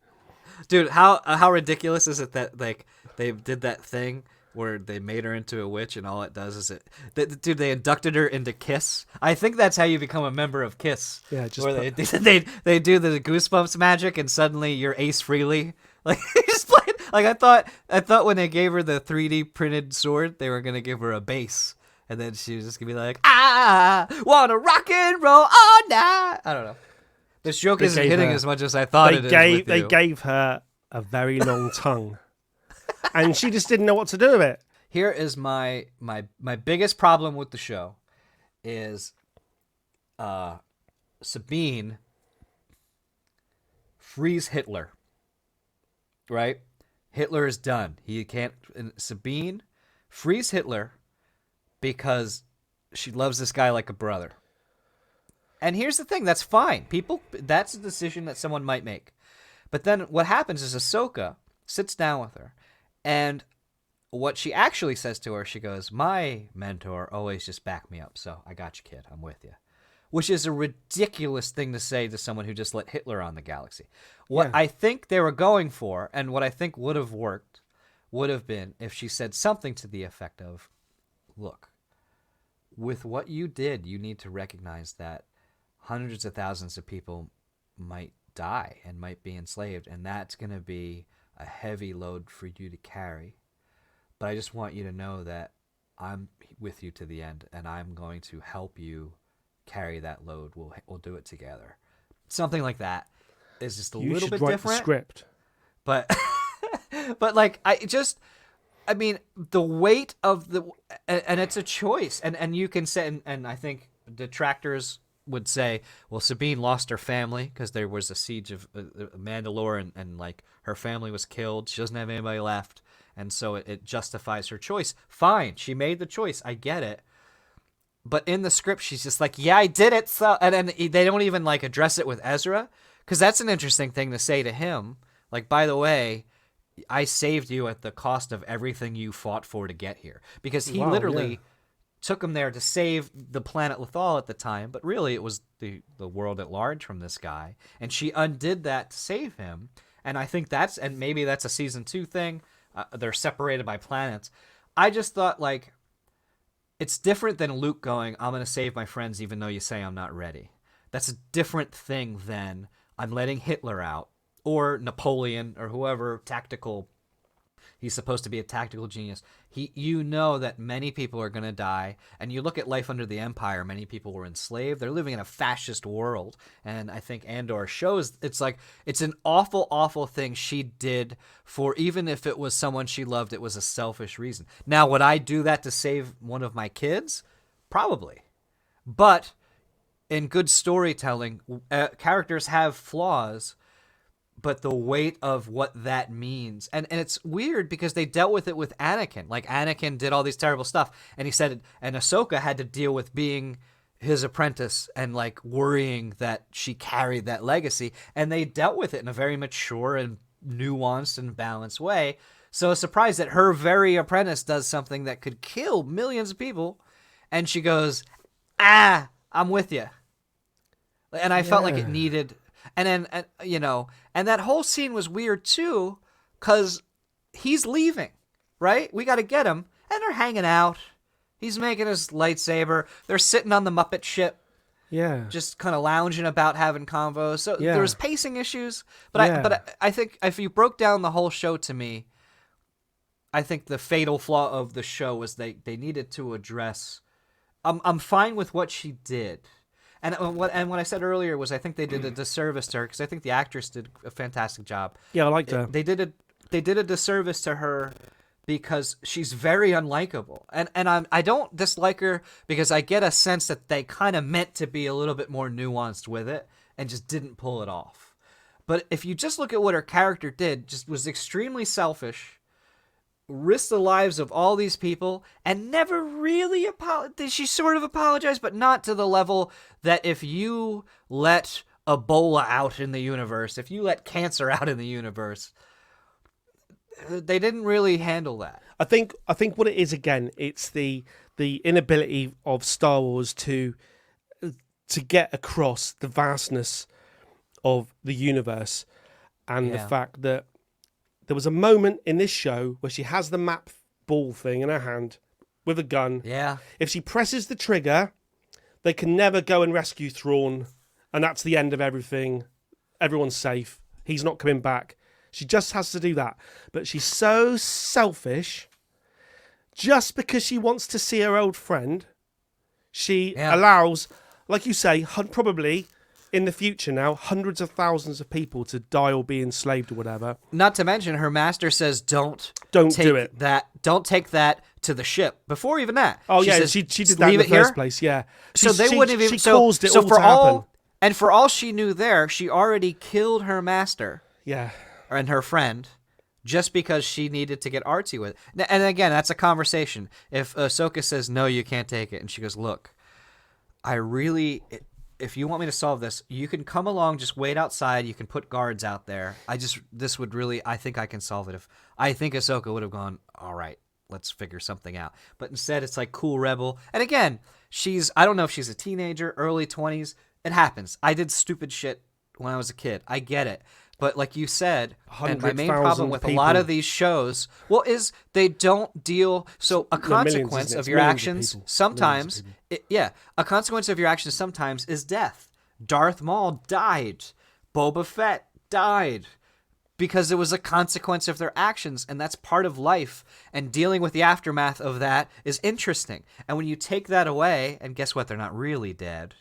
Dude, how ridiculous is it that like they did that thing where they made her into a witch and all it does is they inducted her into Kiss. I think that's how you become a member of Kiss. Yeah, just where they do the Goosebumps magic and suddenly you're Ace Frehley. Like just playing, like I thought when they gave her the 3D printed sword, they were gonna give her a bass. And then she was just going to be like, I wanna rock and roll all night. I don't know. This joke isn't hitting as much as I thought it is with you. They gave her a very long tongue. And she just didn't know what to do with it. Here is my biggest problem with the show is Sabine frees Hitler. Right? Hitler is done. He can't... Sabine frees Hitler because she loves this guy like a brother. And here's the thing, that's fine. That's a decision that someone might make. But then what happens is Ahsoka sits down with her, and what she actually says to her, she goes, my mentor always just backed me up, so I got you, kid. I'm with you. Which is a ridiculous thing to say to someone who just let Hitler on the galaxy. What I think they were going for, and what I think would have worked, would have been if she said something to the effect of, look, with what you did, you need to recognize that hundreds of thousands of people might die and might be enslaved, and that's going to be a heavy load for you to carry. But I just want you to know that I'm with you to the end, and I'm going to help you carry that load. We'll do it together. Something like that is just a little bit different. You should write the script. But but like I mean, the weight of and it's a choice, and you can say, and I think detractors would say, well, Sabine lost her family because there was a siege of Mandalore, and like her family was killed. She doesn't have anybody left, and so it justifies her choice. Fine, she made the choice. I get it. But in the script, she's just like, yeah, I did it. So, and then they don't even like address it with Ezra, because that's an interesting thing to say to him. Like, by the way, I saved you at the cost of everything you fought for to get here. Because he literally took him there to save the planet Lothal at the time, but really it was the world at large from this guy. And she undid that to save him. And I think and maybe that's a season 2 thing. They're separated by planets. I just thought, like, it's different than Luke going, I'm going to save my friends even though you say I'm not ready. That's a different thing than I'm letting Hitler out, or Napoleon, or whoever tactical. He's supposed to be a tactical genius. You know that many people are going to die, and you look at life under the Empire. Many people were enslaved. They're living in a fascist world, and I think Andor shows it's like it's an awful, awful thing she did for even if it was someone she loved, it was a selfish reason. Now, would I do that to save one of my kids? Probably, but in good storytelling, characters have flaws. But the weight of what that means. And it's weird because they dealt with it with Anakin. Like, Anakin did all these terrible stuff. And he said, and Ahsoka had to deal with being his apprentice and, like, worrying that she carried that legacy. And they dealt with it in a very mature and nuanced and balanced way. So a surprise that her very apprentice does something that could kill millions of people. And she goes, I'm with you. And I felt like it needed... And then, and that whole scene was weird, too, because he's leaving, right? We got to get him. And they're hanging out. He's making his lightsaber. They're sitting on the Muppet ship. Yeah. Just kind of lounging about, having convos. So there was pacing issues. But I think if you broke down the whole show to me, I think the fatal flaw of the show was they needed to address... I'm fine with what she did. And what I said earlier was I think they did a disservice to her because I think the actress did a fantastic job. Yeah, I liked her. They did a disservice to her because she's very unlikable. And I don't dislike her because I get a sense that they kind of meant to be a little bit more nuanced with it and just didn't pull it off. But if you just look at what her character did, just was extremely selfish, risked the lives of all these people, and never really apologized. She sort of apologized, but not to the level that if you let Ebola out in the universe, if you let cancer out in the universe, they didn't really handle that. I think what it is, again, it's the inability of Star Wars to get across the vastness of the universe and the fact that there was a moment in this show where she has the map ball thing in her hand with a gun. Yeah. If she presses the trigger, they can never go and rescue Thrawn, and that's the end of everything. Everyone's safe. He's not coming back. She just has to do that. But she's so selfish. Just because she wants to see her old friend, she allows, like you say, probably... in the future now, hundreds of thousands of people to die or be enslaved or whatever. Not to mention, her master says, don't do it. Don't take that to the ship. Before even that. Oh, she says, she did that in the first place, yeah. So they wouldn't have even... She caused it all for to happen. And for all she knew there, she already killed her master. Yeah. And her friend, just because she needed to get artsy with it. And again, that's a conversation. If Ahsoka says, no, you can't take it, and she goes, look, if you want me to solve this, you can come along, just wait outside. You can put guards out there. I think I can solve it. I think Ahsoka would have gone, all right, let's figure something out. But instead, it's like cool rebel. And again, I don't know if she's a teenager, early 20s. It happens. I did stupid shit when I was a kid. I get it. But like you said, and my main problem with a lot of these shows, is they don't deal. So a consequence of your actions sometimes, a consequence of your actions sometimes is death. Darth Maul died. Boba Fett died because it was a consequence of their actions, and that's part of life. And dealing with the aftermath of that is interesting. And when you take that away, and guess what? They're not really dead.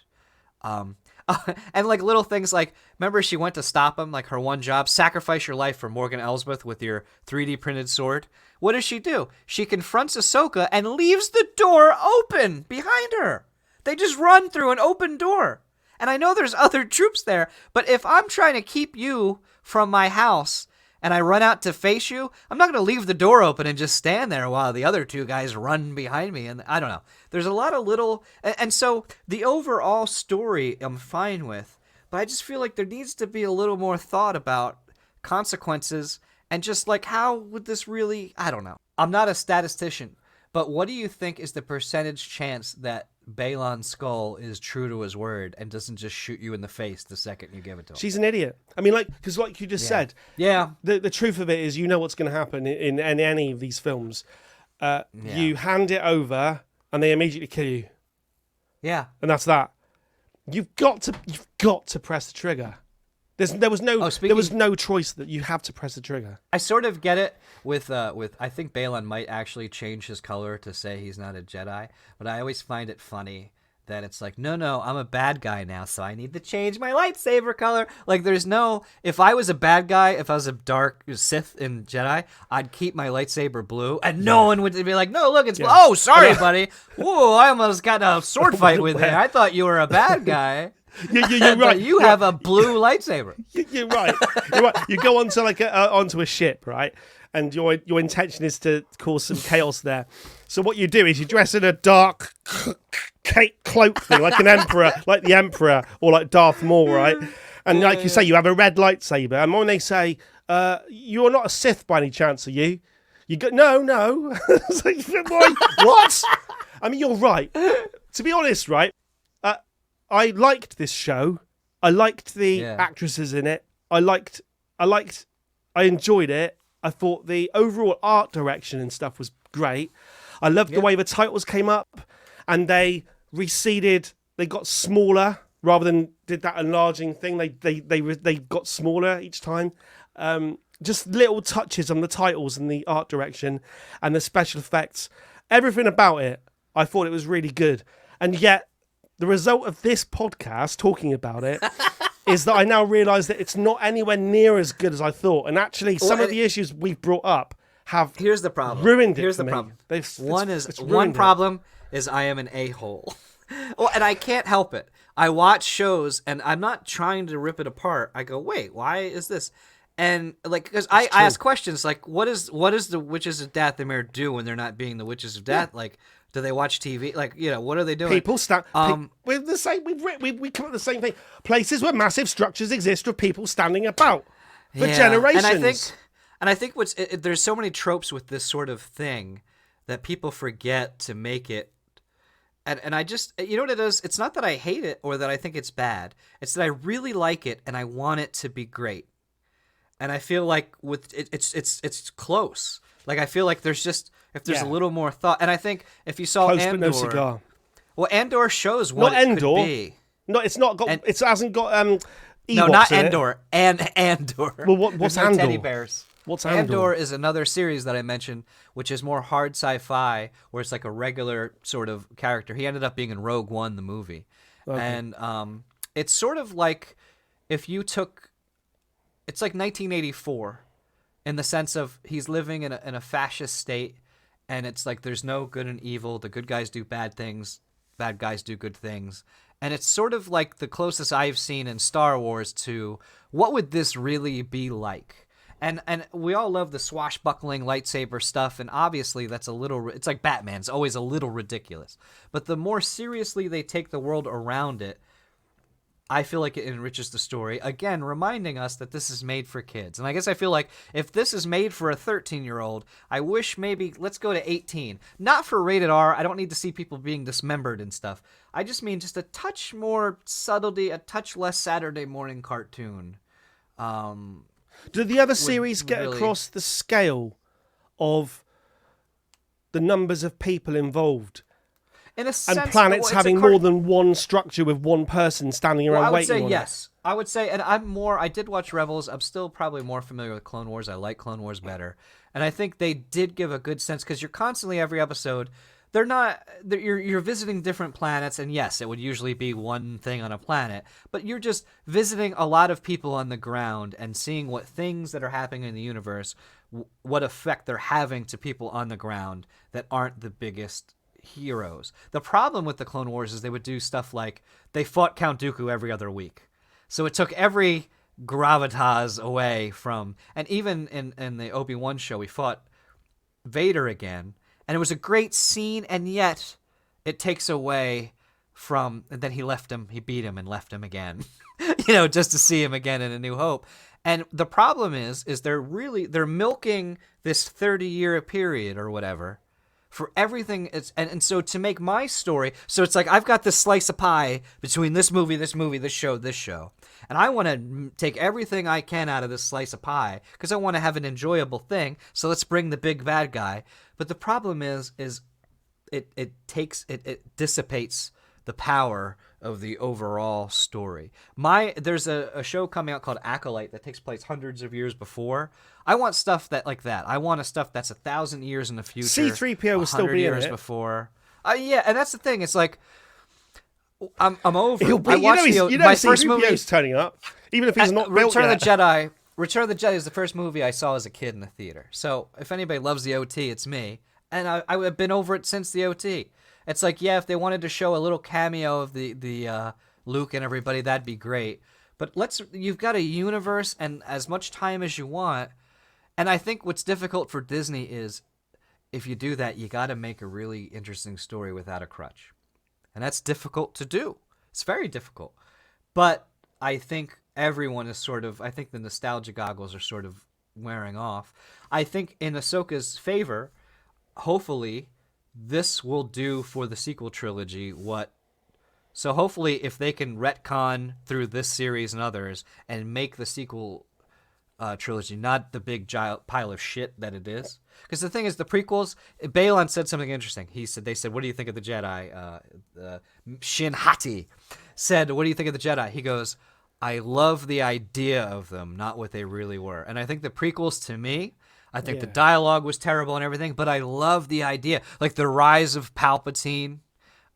And like little things like, remember she went to stop him, like her one job, sacrifice your life for Morgan Elsbeth with your 3D printed sword. What does she do? She confronts Ahsoka and leaves the door open behind her. They just run through an open door. And I know there's other troops there, but if I'm trying to keep you from my house and I run out to face you, I'm not going to leave the door open and just stand there while the other two guys run behind me. And I don't know. There's a lot of little... And so the overall story I'm fine with, but I just feel like there needs to be a little more thought about consequences and just like how would this really... I don't know. I'm not a statistician, but what do you think is the percentage chance that Baylan Skull is true to his word and doesn't just shoot you in the face the second you give it to him? She's an idiot. I mean, because like you just said, the truth of it is, you know what's going to happen in any of these films. You hand it over and they immediately kill you. Yeah, and that's that. You've got to press the trigger. There was no Oh, there was no choice that you have to press the trigger. I sort of get it with I think Balon might actually change his color to say he's not a Jedi, but I always find it funny that it's like, no, I'm a bad guy now, so I need to change my lightsaber color. Like, there's no, if I was a bad guy, if I was a dark Sith in Jedi, I'd keep my lightsaber blue, and no one would be like, no, look, it's blue. Oh, sorry, buddy. Whoa, I almost got in a sword fight with you. I thought you were a bad guy. You're right. You have a blue lightsaber. You're right. You're right. You go onto onto a ship, right? And your intention is to cause some chaos there. So what you do is you dress in a dark cloak thing, like an emperor, like the emperor, or like Darth Maul, right? And like you say, you have a red lightsaber. And when they say, "You're not a Sith by any chance, are you?" You go, "No." It's like, what? I mean, you're right. To be honest, right? I liked this show. I liked the actresses in it. I enjoyed it. I thought the overall art direction and stuff was great. I loved the way the titles came up and they receded. They got smaller rather than did that enlarging thing. They got smaller each time. Just little touches on the titles and the art direction and the special effects. Everything about it, I thought it was really good. And yet, the result of this podcast talking about it is that I now realise that it's not anywhere near as good as I thought. And actually, some of the issues we've brought up have Here's the problem. Ruined it. Here's for the me. problem. It's One ruined problem is I am an a-hole. Well, and I can't help it. I watch shows and I'm not trying to rip it apart. I go, wait, why is this? And like, because I ask questions like, what is the Witches of Dathomir do when they're not being the Witches of Dath? Like, do they watch TV? Like, what are they doing? People stand. We're the same. We come up with the same thing. Places where massive structures exist with people standing about for generations. And I think there's so many tropes with this sort of thing that people forget to make it. And I just, you know what it is? It's not that I hate it or that I think it's bad. It's that I really like it and I want it to be great. And I feel like with it's close. Like I feel like there's a little more thought. And I think if you saw Close Andor, but no cigar. Well, Andor shows what not it Endor. could be. No, it's not got. It hasn't got Ewoks no, not in Endor. It. And Andor. Well, what's no Andor? Teddy bears. What's Andor? Andor is another series that I mentioned, which is more hard sci-fi, where it's like a regular sort of character. He ended up being in Rogue One, the movie, and it's sort of like if you took. It's like 1984, in the sense of he's living in a fascist state, and it's like there's no good and evil. The good guys do bad things, bad guys do good things, and it's sort of like the closest I've seen in Star Wars to what would this really be like. And we all love the swashbuckling lightsaber stuff, and obviously that's it's like Batman's always a little ridiculous. But the more seriously they take the world around it, I feel like it enriches the story. Again, reminding us that this is made for kids. And I guess I feel like if this is made for a 13-year-old, I wish maybe let's go to 18. Not for rated R. I don't need to see people being dismembered and stuff. I just mean just a touch more subtlety, a touch less Saturday morning cartoon. Do the other series get across the scale of the numbers of people involved? In a sense, and planets having more than one structure with one person standing around waiting on it. I would say yes. I would say, and I did watch Rebels. I'm still probably more familiar with Clone Wars. I like Clone Wars better. And I think they did give a good sense because you're constantly, every episode, you're visiting different planets. And yes, it would usually be one thing on a planet, but you're just visiting a lot of people on the ground and seeing what things that are happening in the universe, what effect they're having to people on the ground that aren't the biggest heroes. The problem with the Clone Wars is they would do stuff like they fought Count Dooku every other week. So it took every gravitas away from, and even in the Obi-Wan show, we fought Vader again, and it was a great scene, and yet it takes away from, and then he beat him and left him again, just to see him again in A New Hope. And the problem is they're milking this 30-year period or whatever for everything. And so to make my story, so it's like I've got this slice of pie between this movie, this show, and I want to take everything I can out of this slice of pie because I want to have an enjoyable thing. So let's bring the big bad guy. But the problem is it dissipates the power of the overall story. There's a show coming out called Acolyte that takes place hundreds of years before. I want stuff like that. I want a stuff that's 1,000 years in the future. C-3PO will still be in years it. before. Yeah, and that's the thing. It's like I'm over. He'll be, I watched my first movie. C-3PO's turning up, even if he's not built Return yet. of the Jedi. Return of the Jedi is the first movie I saw as a kid in the theater. So if anybody loves the OT, it's me. And I've been over it since the OT. It's like, yeah, if they wanted to show a little cameo of the Luke and everybody, that'd be great. But you've got a universe and as much time as you want. And I think what's difficult for Disney is if you do that, you got to make a really interesting story without a crutch. And that's difficult to do. It's very difficult. But I think everyone is I think the nostalgia goggles are sort of wearing off. I think in Ahsoka's favor, hopefully, this will do for the sequel trilogy so hopefully if they can retcon through this series and others and make the sequel trilogy not the big giant pile of shit that it is. Because the thing is, the prequels, Balon said something interesting. They said, what do you think of the Jedi? Shin Hati said, what do you think of the Jedi? He goes, I love the idea of them, not what they really were. And I think the prequels, to me, I think the dialogue was terrible and everything, but I love the idea. Like the rise of Palpatine.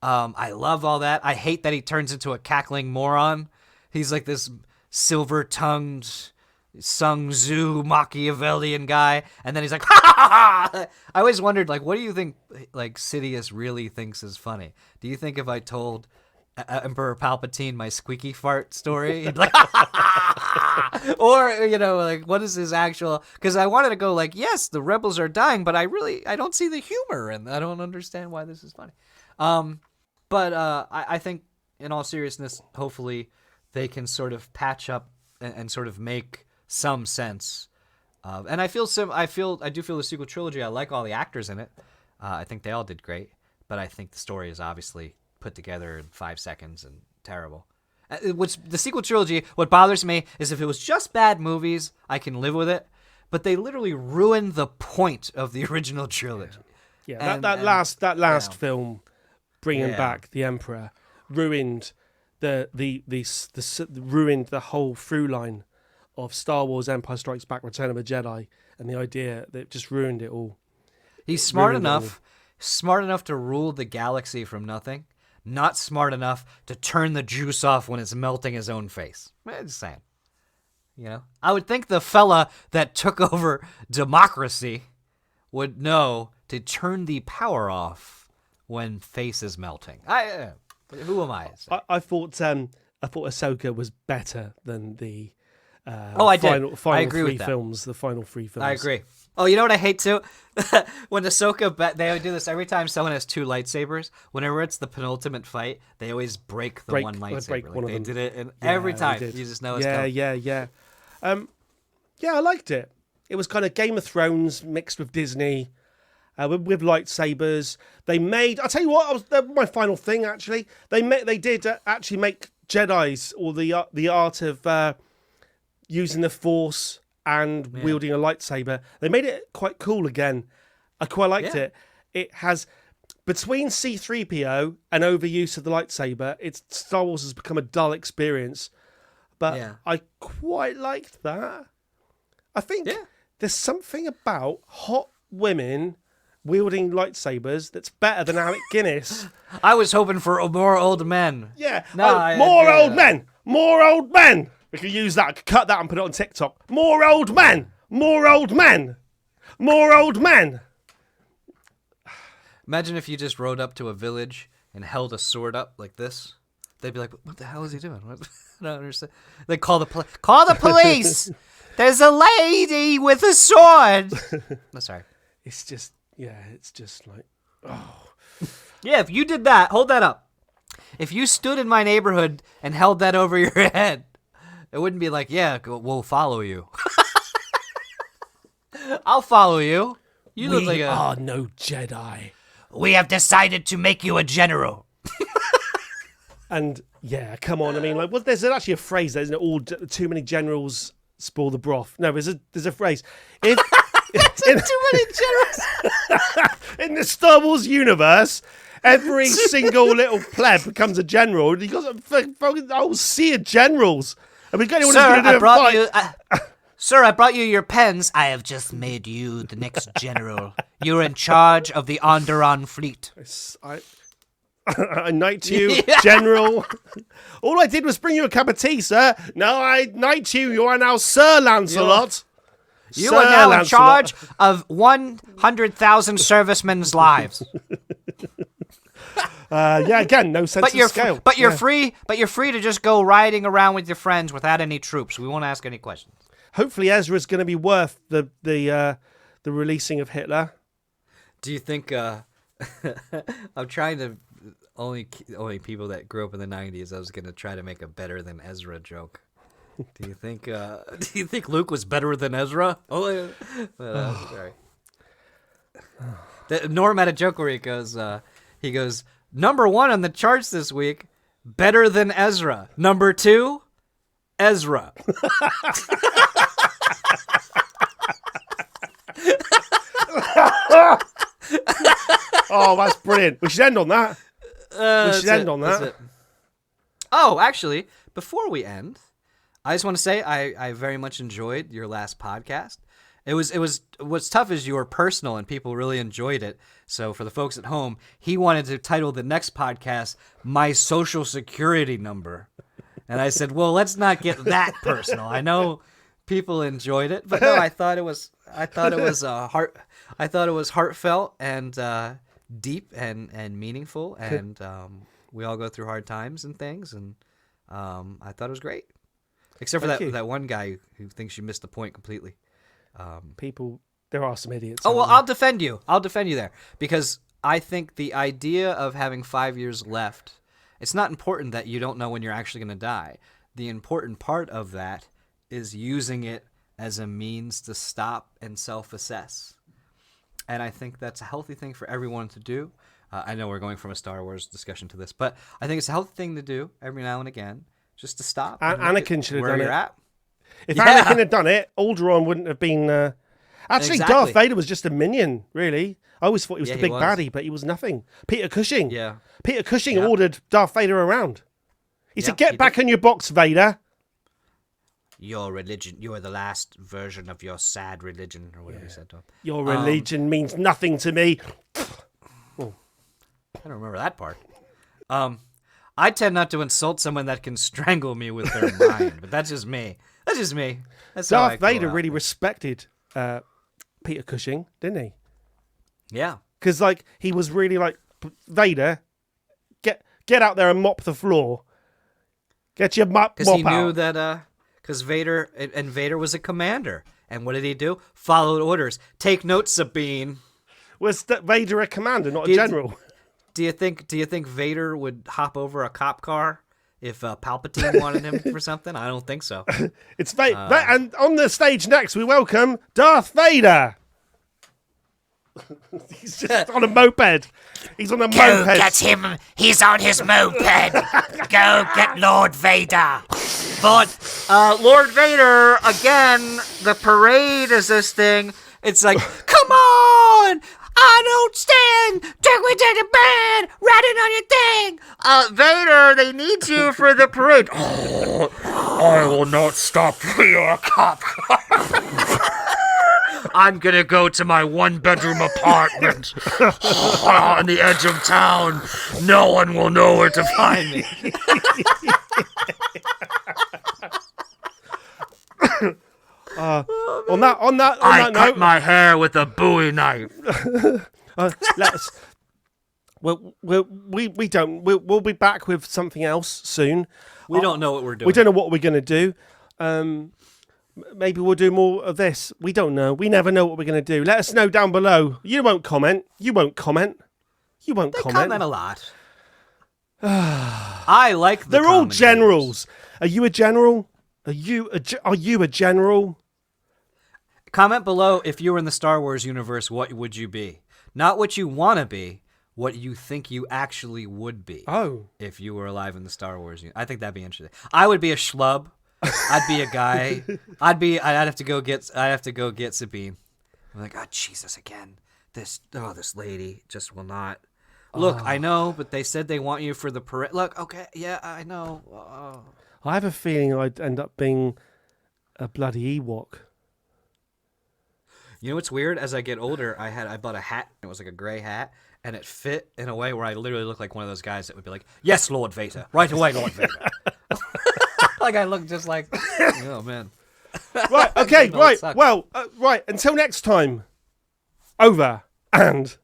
I love all that. I hate that he turns into a cackling moron. He's like this silver-tongued Sun Tzu Machiavellian guy, and then he's like, ha ha ha! I always wondered, like, what do you think, like, Sidious really thinks is funny? Do you think if I told Emperor Palpatine my squeaky fart story, he'd be like, ha ha ha! Or, like, what is his actual? Because I wanted to go like, yes, the rebels are dying, but I don't see the humor, and I don't understand why this is funny. But I think, in all seriousness, hopefully they can sort of patch up and sort of make some sense. And I do feel the sequel trilogy. I like all the actors in it. I think they all did great, but I think the story is obviously put together in 5 seconds and terrible. The sequel trilogy, what bothers me is if it was just bad movies, I can live with it. But they literally ruined the point of the original trilogy. Yeah, that last film, bringing back the Emperor, ruined ruined the whole through line of Star Wars, Empire Strikes Back, Return of the Jedi, and the idea that it just ruined it all. He's smart enough to rule the galaxy from nothing, not smart enough to turn the juice off when it's melting his own face. I'm just saying. I would think the fella that took over democracy would know to turn the power off when face is melting. Who am I? I thought Ahsoka was better than the final three films. The final 3 films. I agree. Oh, you know what I hate too? When Ahsoka, they do this every time someone has 2 lightsabers. Whenever it's the penultimate fight, they always break one lightsaber. They did it, and every time you just know it's coming. Yeah. I liked it. It was kind of Game of Thrones mixed with Disney. With lightsabers, I'll tell you what. My final thing actually. They did actually make Jedi's, or the art of using the Force and wielding a lightsaber. They made it quite cool again. I quite liked it. It has, between C-3PO and overuse of the lightsaber, Star Wars has become a dull experience. But I quite liked that. I think there's something about hot women wielding lightsabers that's better than Alec Guinness. I was hoping for more old men. Yeah, more old men. More old men. We could use that, cut that and put it on TikTok. More old men. More old men. More old men. Imagine if you just rode up to a village and held a sword up like this. They'd be like, what the hell is he doing? I don't understand. They call the police. There's a lady with a sword. I'm sorry. It's just like, oh. Yeah, if you did that, hold that up. If you stood in my neighborhood and held that over your head, it wouldn't be like, we'll follow you. I'll follow you. You look like We are no Jedi. We have decided to make you a general. And come on. I mean, like, there's actually a phrase there, isn't it? All too many generals spoil the broth. No, there's a phrase. Too many generals. In the Star Wars universe, Every single little pleb becomes a general. And you got some fucking whole sea of generals. And we got anyone who's going to do a fight. Sir, I brought you your pens. I have just made you the next general. You're in charge of the Onderon fleet. I knight you, General. All I did was bring you a cup of tea, sir. No, I knight you. You are now Sir Lancelot. You are now in charge of 100,000 servicemen's lives. Yeah, again, no sense of scale. But you're free. But you're free to just go riding around with your friends without any troops. We won't ask any questions. Hopefully, Ezra's going to be worth the releasing of Hitler. Do you think? I'm trying to only people that grew up in the '90s. I was going to try to make a better than Ezra joke. Do you think? Do you think Luke was better than Ezra? Sorry. Norm had a joke where he goes, number 1 on the charts this week, better than Ezra. Number 2, Ezra. Oh, that's brilliant. We should end on that. Oh, actually, before we end, I just want to say I very much enjoyed your last podcast. It was what's tough is you were personal and people really enjoyed it. So for the folks at home, he wanted to title the next podcast "My Social Security Number," and I said, "Well, let's not get that personal." I know people enjoyed it, but no, I thought it was heartfelt and deep and meaningful, and we all go through hard times and things, and I thought it was great. Except for that one guy who thinks you missed the point completely. People, there are some idiots. Oh, well, I'll defend you. I'll defend you there. Because I think the idea of having 5 years left, it's not important that you don't know when you're actually going to die. The important part of that is using it as a means to stop and self-assess. And I think that's a healthy thing for everyone to do. I know we're going from a Star Wars discussion to this, but I think it's a healthy thing to do every now and again. Just to stop. Anakin should have done it. At. If Anakin had done it, Alderaan wouldn't have been... Actually, Exactly. Darth Vader was just a minion, really. I always thought he was the big was. baddie, but he was nothing. Peter Cushing. Yeah. Peter Cushing ordered Darth Vader around. He said, get he back did. in your box, Vader. Your religion, you are the last version of your sad religion, or whatever he said to him. Your religion means nothing to me. I don't remember that part. I tend not to insult someone that can strangle me with their mind, but that's just me. That's how I Darth go Vader out. really respected Peter Cushing, didn't he? Yeah. Because he was really like, Vader, get out there and mop the floor. Get your mop out. Because he knew that, because Vader was a commander. And what did he do? Followed orders. Take notes, Sabine. Was Vader a commander, not a general? Do you think Vader would hop over a cop car if Palpatine wanted him for something? I don't think so. It's Vader. And on the stage next, we welcome Darth Vader. He's just on a moped. He's on a moped. Go get him. He's on his moped. Go get Lord Vader. But Lord Vader, again, the parade is this thing. It's like, come on! I don't stand! Take me to the band! Riding on your thing! Vader, they need you for the parade. Oh, I will not stop for your cop car. I'm gonna go to my 1-bedroom apartment on the edge of town. No one will know where to find me. On that I note, cut my hair with a Bowie knife. let's. We'll be back with something else soon. We don't know what we're doing. We don't know what we're going to do. Maybe we'll do more of this. We don't know. We never know what we're going to do. Let us know down below. You won't comment. They comment a lot. I like the They're all commentators. generals. Are you a general? Are you a general? Comment below if you were in the Star Wars universe, what would you be? Not what you want to be, what you think you actually would be. Oh. If you were alive in the Star Wars universe. I think that'd be interesting. I would be a schlub. I'd be a guy. I'd have to go get Sabine. I'm like, oh Jesus again. This lady just will not Look, I know, but they said they want you for the parade. Look, okay, yeah, I know. I have a feeling I'd end up being a bloody Ewok. You know what's weird? As I get older, I bought a hat. It was like a gray hat, and it fit in a way where I literally look like one of those guys that would be like, "Yes, Lord Vader, right away, Lord Vader." Like I look just like, oh man. Right. Okay. You know, it Right. sucks. Well. Right. Until next time. Over and